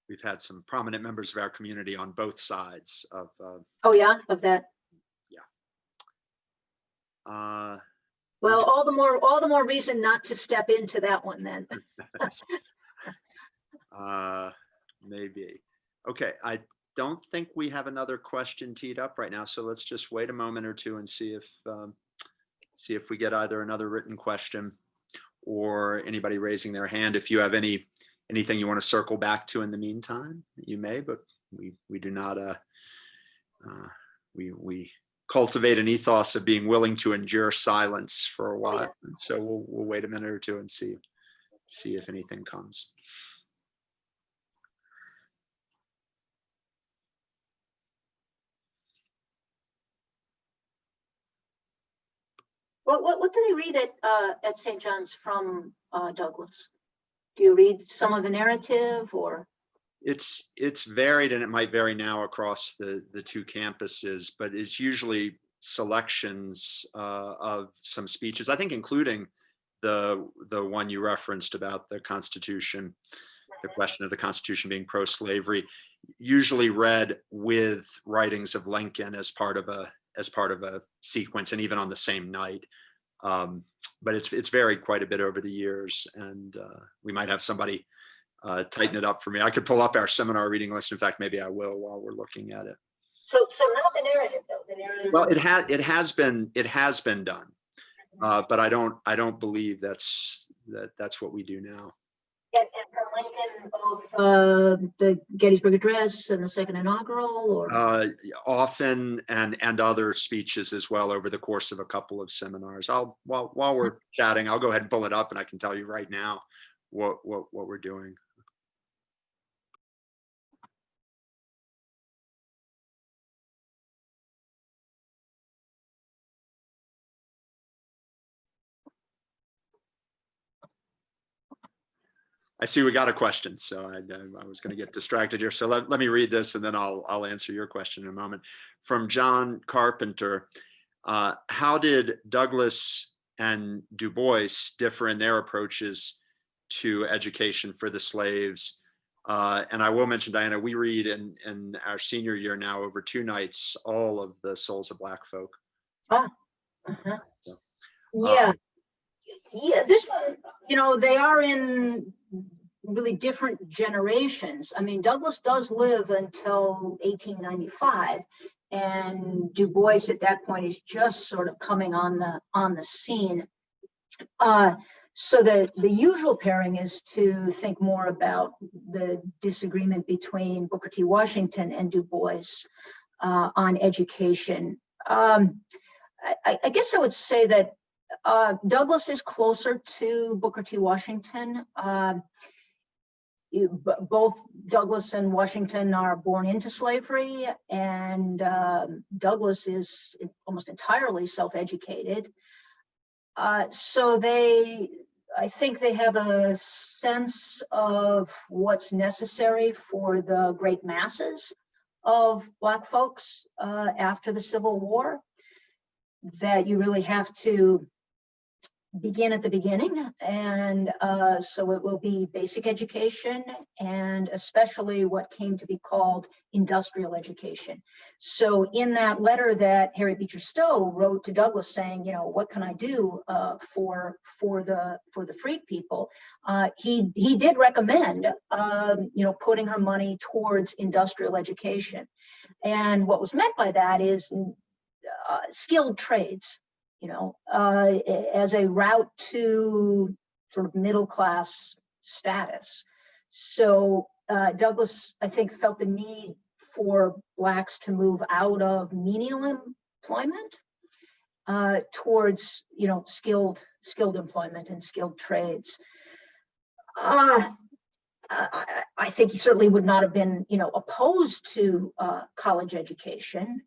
We've had some prominent members of our community on both sides of. Oh yeah, of that. Yeah. Well, all the more reason not to step into that one then. Maybe. Okay, I don't think we have another question teed up right now, so let's just wait a moment or two and see if we get either another written question or anybody raising their hand. If you have anything you want to circle back to in the meantime, you may, but we do not, we cultivate an ethos of being willing to endure silence for a while. And so we'll wait a minute or two and see if anything comes. What do they read at St. John's from Douglass? Do you read some of the narrative, or? It's varied, and it might vary now across the two campuses, but it's usually selections of some speeches, I think, including the one you referenced about the Constitution, the question of the Constitution being pro-slavery. usually read with writings of Lincoln as part of a sequence, and even on the same night. But it's varied quite a bit over the years, and we might have somebody tighten it up for me. I could pull up our seminar reading list. In fact, maybe I will while we're looking at it. So not the narrative though. The narrative. Well, it has been done, but I don't believe that's what we do now. And for Lincoln, both the Gettysburg Address and the Second Inaugural, or Often, and other speeches as well over the course of a couple of seminars. While we're chatting, I'll go ahead and pull it up, and I can tell you right now what we're doing. I see we got a question, so I was going to get distracted here. So let me read this, and then I'll answer your question in a moment. From John Carpenter, how did Douglass and Du Bois differ in their approaches to education for the slaves? And I will mention, Diana, we read in our senior year now, over 2 nights, all of the Souls of Black Folk. Yeah. Yeah, this one, they are in really different generations. I mean, Douglass does live until 1895, and Du Bois at that point is just sort of coming on the scene. So the usual pairing is to think more about the disagreement between Booker T. Washington and Du Bois on education. I guess I would say that Douglass is closer to Booker T. Washington. Both Douglass and Washington are born into slavery, and Douglass is almost entirely self-educated. So I think they have a sense of what's necessary for the great masses of Black folks after the Civil War, that you really have to begin at the beginning. And so it will be basic education, and especially what came to be called industrial education. So in that letter that Harriet Beecher Stowe wrote to Douglass saying, what can I do for the freed people? He did recommend, putting her money towards industrial education. And what was meant by that is skilled trades, as a route to sort of middle class status. So Douglass, I think, felt the need for Blacks to move out of menial employment towards, skilled employment and skilled trades. I think he certainly would not have been, opposed to college education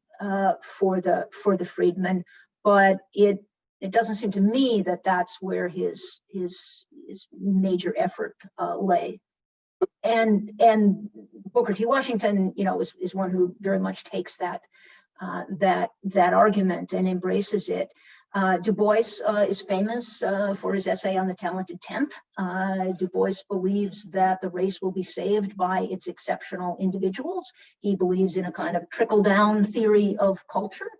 for the freedmen, but it doesn't seem to me that that's where his major effort lay. And Booker T. Washington, is one who very much takes that argument and embraces it. Du Bois is famous for his essay on the talented tenth. Du Bois believes that the race will be saved by its exceptional individuals. He believes in a kind of trickle-down theory of culture.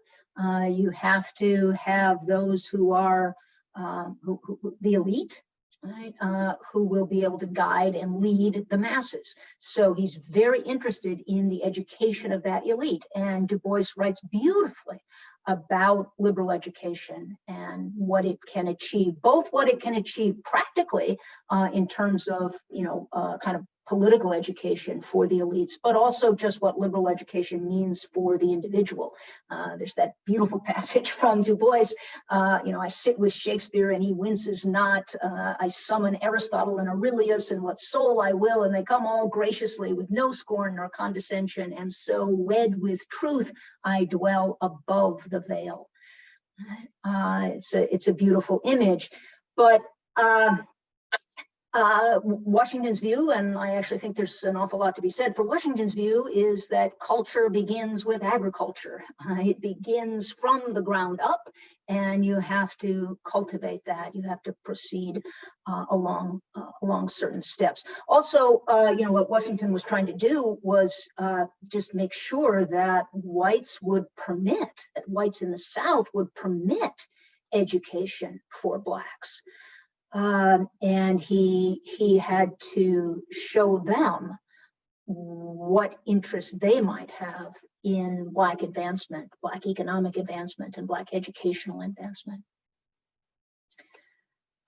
You have to have those who are the elite, right, who will be able to guide and lead the masses. So he's very interested in the education of that elite. And Du Bois writes beautifully about liberal education and what it can achieve, both what it can achieve practically in terms of, kind of political education for the elites, but also just what liberal education means for the individual. There's that beautiful passage from Du Bois, I sit with Shakespeare and he winces not. I summon Aristotle and Aurelius and what soul I will, and they come all graciously with no scorn nor condescension, and so wed with truth I dwell above the veil. It's a beautiful image, but Washington's view, and I actually think there's an awful lot to be said for Washington's view, is that culture begins with agriculture. It begins from the ground up, and you have to cultivate that. You have to proceed along certain steps. Also, what Washington was trying to do was just make sure that whites in the South would permit education for Blacks. And he had to show them what interest they might have in Black advancement, Black economic advancement, and Black educational advancement.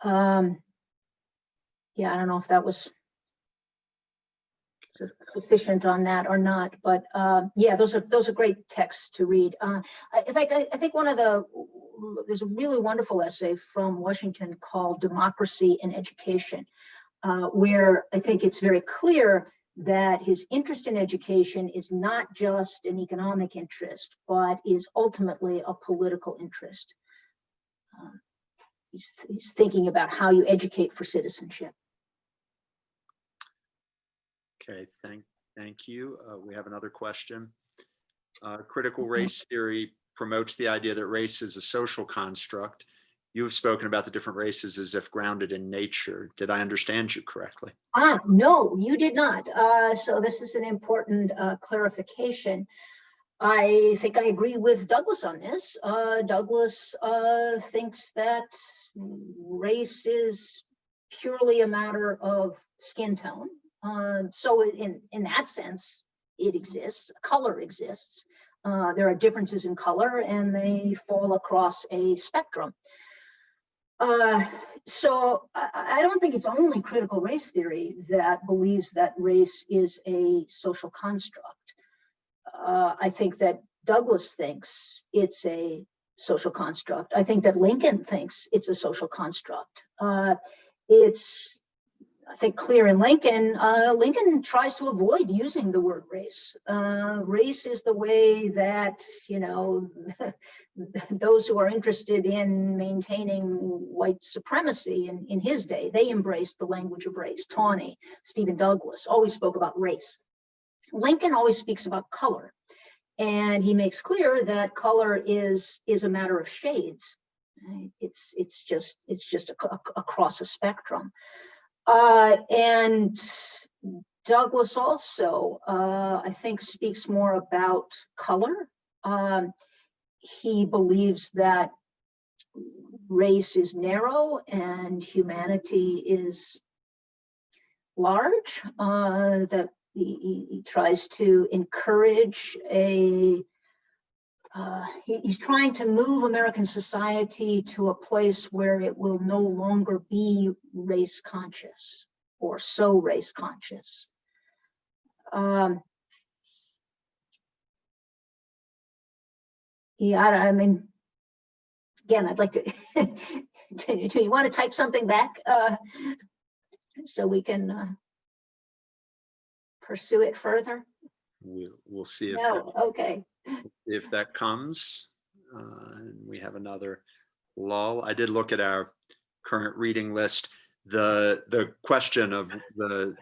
Yeah, I don't know if that was sufficient on that or not, but yeah, those are great texts to read. In fact, I think there's a really wonderful essay from Washington called Democracy in Education, where I think it's very clear that his interest in education is not just an economic interest, but is ultimately a political interest. He's thinking about how you educate for citizenship. Okay, thank you. We have another question. Critical race theory promotes the idea that race is a social construct. You have spoken about the different races as if grounded in nature. Did I understand you correctly? No, you did not. So this is an important clarification. I think I agree with Douglass on this. Douglass thinks that race is purely a matter of skin tone. So in that sense, it exists. Color exists. There are differences in color, and they fall across a spectrum. So I don't think it's only critical race theory that believes that race is a social construct. I think that Douglass thinks it's a social construct. I think that Lincoln thinks it's a social construct. It's, I think, clear in Lincoln. Lincoln tries to avoid using the word race. Race is the way that, those who are interested in maintaining white supremacy in his day, they embraced the language of race. Tawney, Stephen Douglas always spoke about race. Lincoln always speaks about color, and he makes clear that color is a matter of shades. Right? It's just across a spectrum. And Douglass also, I think, speaks more about color. He believes that race is narrow and humanity is large, that he tries to encourage he's trying to move American society to a place where it will no longer be race conscious or so race conscious. Yeah, I mean, again, I'd like to, do you want to type something back so we can pursue it further? We'll see if No, okay. If that comes. And we have another lull. I did look at our current reading list. The question of the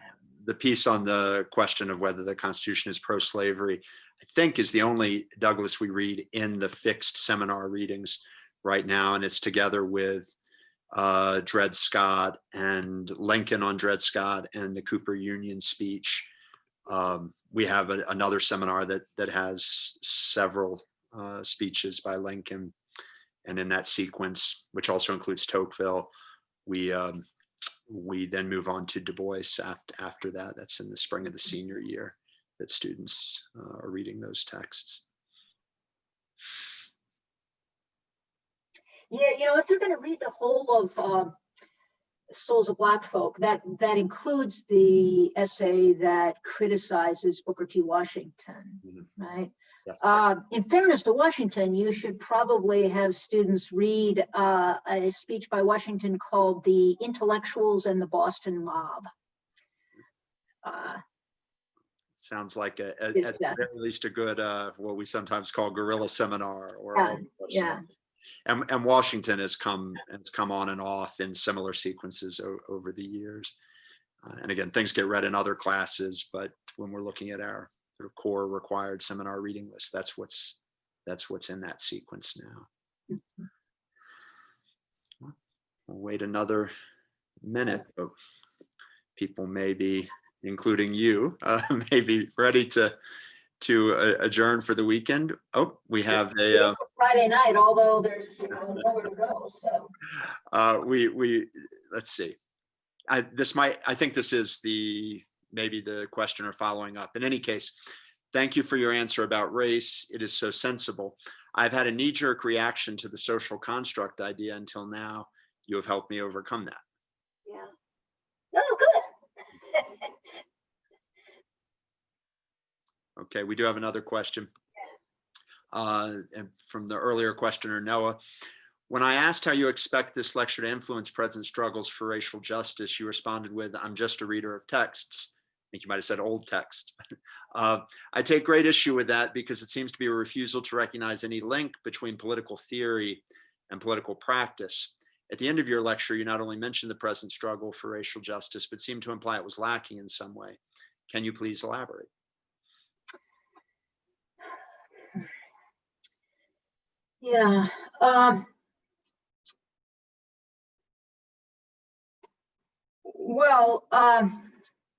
piece on the question of whether the Constitution is pro-slavery, I think, is the only Douglass we read in the fixed seminar readings right now, and it's together with Dred Scott and Lincoln on Dred Scott and the Cooper Union speech. We have another seminar that has several speeches by Lincoln, and in that sequence, which also includes Tocqueville, we then move on to Du Bois after that. That's in the spring of the senior year that students are reading those texts. Yeah, if they're going to read the whole of Souls of Black Folk, that includes the essay that criticizes Booker T. Washington, right? Yes. In fairness to Washington, you should probably have students read a speech by Washington called "The Intellectuals and the Boston Mob." Sounds like at the very least a good what we sometimes call guerrilla seminar, or yeah. And Washington has come on and off in similar sequences over the years. And again, things get read in other classes, but when we're looking at our sort of core required seminar reading list, that's what's in that sequence now. We'll wait another minute, but people may be, including you, may be ready to adjourn for the weekend. Oh, we have a Friday night, although there's nowhere to go. So we let's see. I think this is maybe the questioner following up. In any case, thank you for your answer about race. It is so sensible. I've had a knee-jerk reaction to the social construct idea until now. You have helped me overcome that. yeah. Oh, good. Okay, we do have another question. And from the earlier questioner, Noah. When I asked how you expect this lecture to influence present struggles for racial justice, you responded with, "I'm just a reader of texts." I think you might have said old text. I take great issue with that because it seems to be a refusal to recognize any link between political theory and political practice. At the end of your lecture, you not only mentioned the present struggle for racial justice, but seemed to imply it was lacking in some way. Can you please elaborate? Yeah. Well,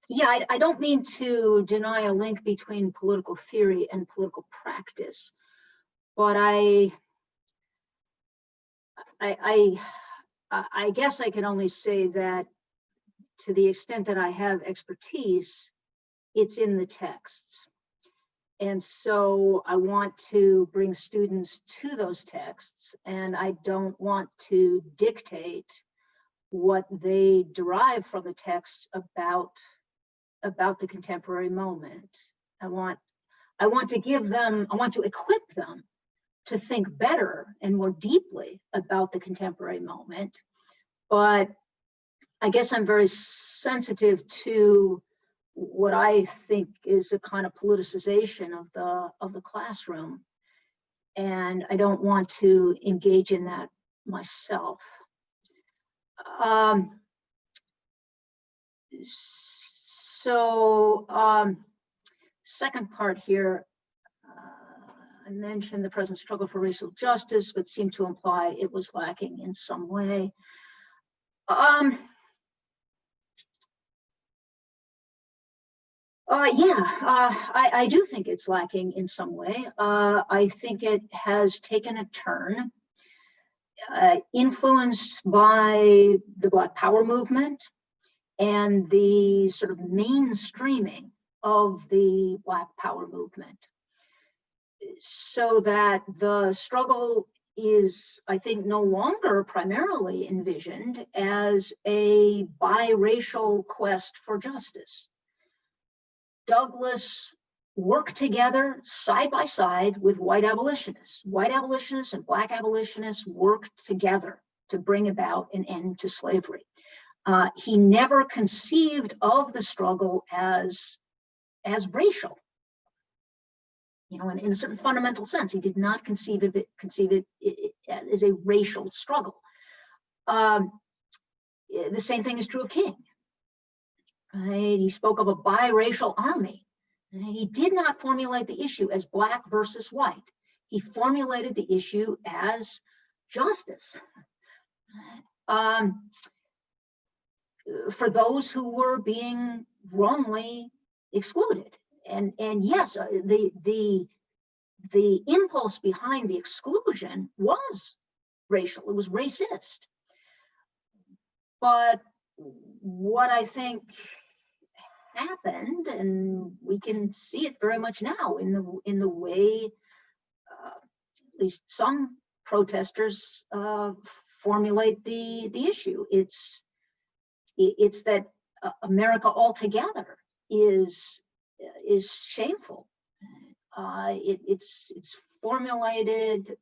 yeah, I don't mean to deny a link between political theory and political practice, but I guess I can only say that to the extent that I have expertise, it's in the texts. And so I want to bring students to those texts, and I don't want to dictate what they derive from the texts about the contemporary moment. I want to equip them to think better and more deeply about the contemporary moment. But I guess I'm very sensitive to what I think is a kind of politicization of the classroom, and I don't want to engage in that myself. Second part here, I mentioned the present struggle for racial justice, but seemed to imply it was lacking in some way. I do think it's lacking in some way. I think it has taken a turn, influenced by the Black Power movement and the sort of mainstreaming of the Black Power movement, so that the struggle is, I think, no longer primarily envisioned as a biracial quest for justice. Douglass worked together side by side with white abolitionists. White abolitionists and Black abolitionists worked together to bring about an end to slavery. He never conceived of the struggle as racial. In a certain fundamental sense, he did not conceive it as a racial struggle. The same thing is true of King. Right? He spoke of a biracial army. He did not formulate the issue as Black versus white. He formulated the issue as justice for those who were being wrongly excluded. And yes, the impulse behind the exclusion was racial. It was racist. But what I think happened, and we can see it very much now in the way at least some protesters formulate the issue. It's that America altogether is shameful. It's formulated.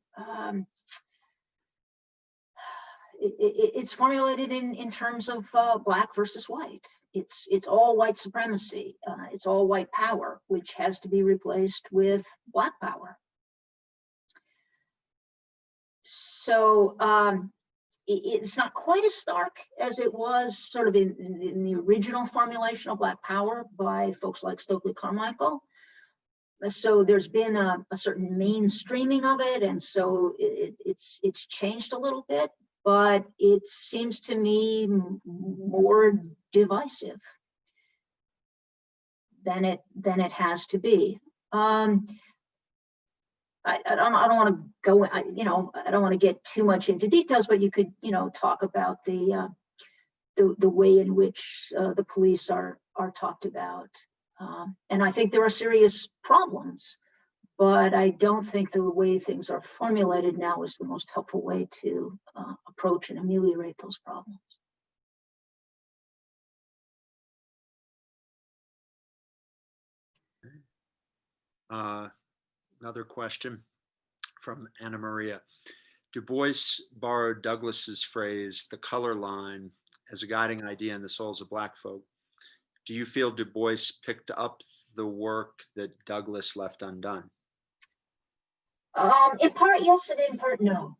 It's formulated in terms of Black versus white. It's all white supremacy. It's all white power, which has to be replaced with Black power. So it's not quite as stark as it was sort of in the original formulation of Black Power by folks like Stokely Carmichael. So there's been a certain mainstreaming of it, and so it's changed a little bit, but it seems to me more divisive than it has to be. I don't want to go, I don't want to get too much into details, but you could, talk about the way in which the police are talked about. And I think there are serious problems, but I don't think the way things are formulated now is the most helpful way to approach and ameliorate those problems. Another question from Anna Maria. Du Bois borrowed Douglass's phrase, the color line, as a guiding idea in the souls of Black folk. Do you feel Du Bois picked up the work that Douglass left undone? In part, yes, and in part, no.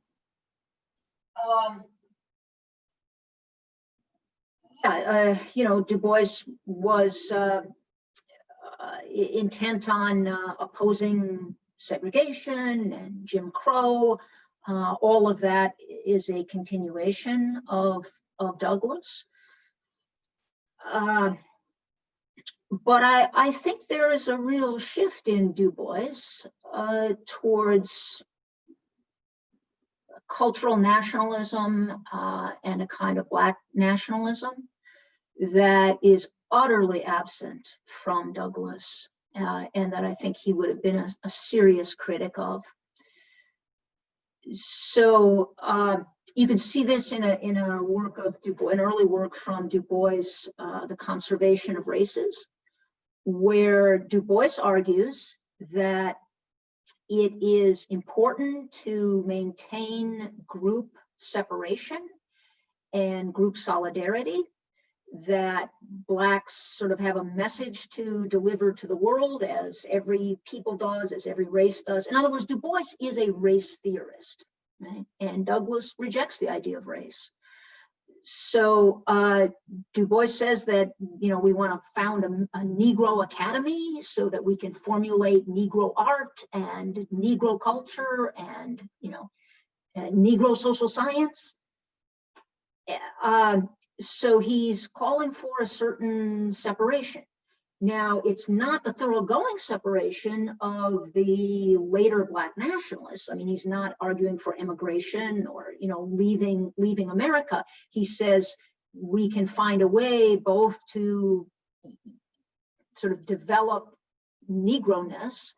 Du Bois was intent on opposing segregation and Jim Crow. All of that is a continuation of Douglass. But I think there is a real shift in Du Bois towards cultural nationalism and a kind of Black nationalism that is utterly absent from Douglass, and that I think he would have been a serious critic of. So you can see this in a work of Du Bois, an early work from Du Bois, The Conservation of Races, where Du Bois argues that it is important to maintain group separation and group solidarity, that Blacks sort of have a message to deliver to the world, as every people does, as every race does. In other words, Du Bois is a race theorist, right? And Douglass rejects the idea of race. So Du Bois says that, we want to found a Negro Academy so that we can formulate Negro art and Negro culture and, Negro social science. So he's calling for a certain separation. Now, it's not the thoroughgoing separation of the later Black nationalists. I mean, he's not arguing for immigration or, leaving America. He says we can find a way both to sort of develop Negroness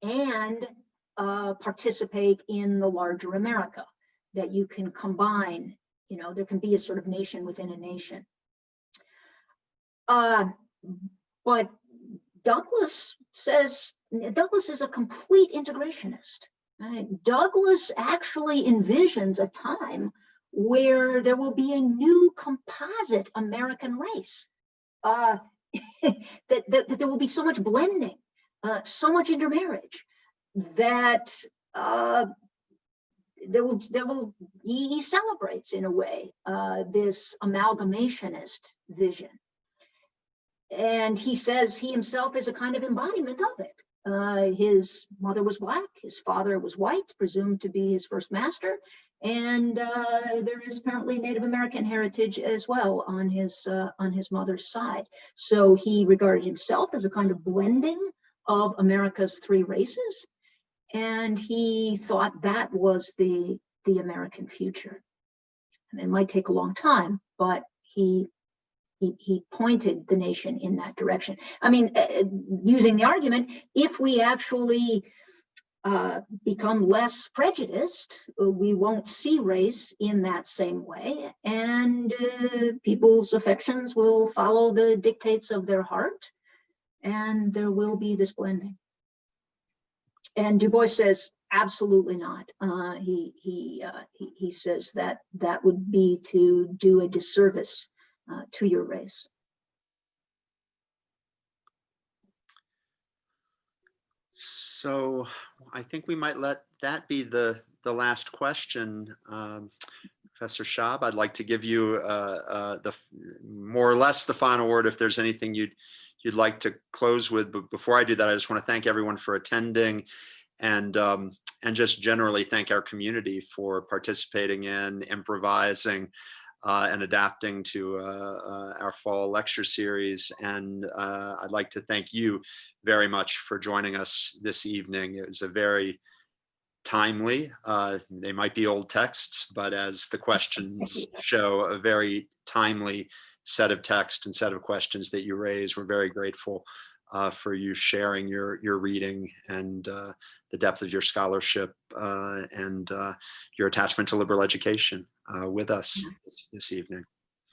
and participate in the larger America, that you can combine, there can be a sort of nation within a nation. But Douglass is a complete integrationist. Right? Douglass actually envisions a time where there will be a new composite American race, that there will be so much blending, so much intermarriage, that he celebrates in a way this amalgamationist vision. And he says he himself is a kind of embodiment of it. His mother was Black, his father was white, presumed to be his first master, and there is apparently Native American heritage as well on his mother's side. So he regarded himself as a kind of blending of America's three races, and he thought that was the American future. And it might take a long time, but he pointed the nation in that direction. I mean, using the argument, if we actually become less prejudiced, we won't see race in that same way, and people's affections will follow the dictates of their heart, and there will be this blending. And Du Bois says, absolutely not. He says that would be to do a disservice to your race. So I think we might let that be the last question. Professor Schaub, I'd like to give you more or less the final word if there's anything you'd like to close with. But before I do that, I just want to thank everyone for attending, and just generally thank our community for participating in, improvising, and adapting to our fall lecture series. And I'd like to thank you very much for joining us this evening. It was a very timely, they might be old texts, but as the questions show, a very timely set of texts and set of questions that you raise. We're very grateful for you sharing your reading and the depth of your scholarship and your attachment to liberal education with us this evening.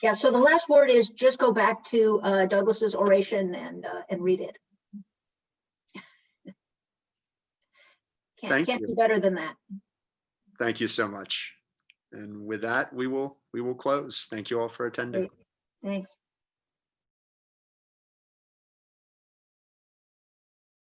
Yeah, so the last word is just go back to Douglass's Oration and read it. Can't be better than that. Thank you so much. And with that, we will close. Thank you all for attending. Great. Thanks.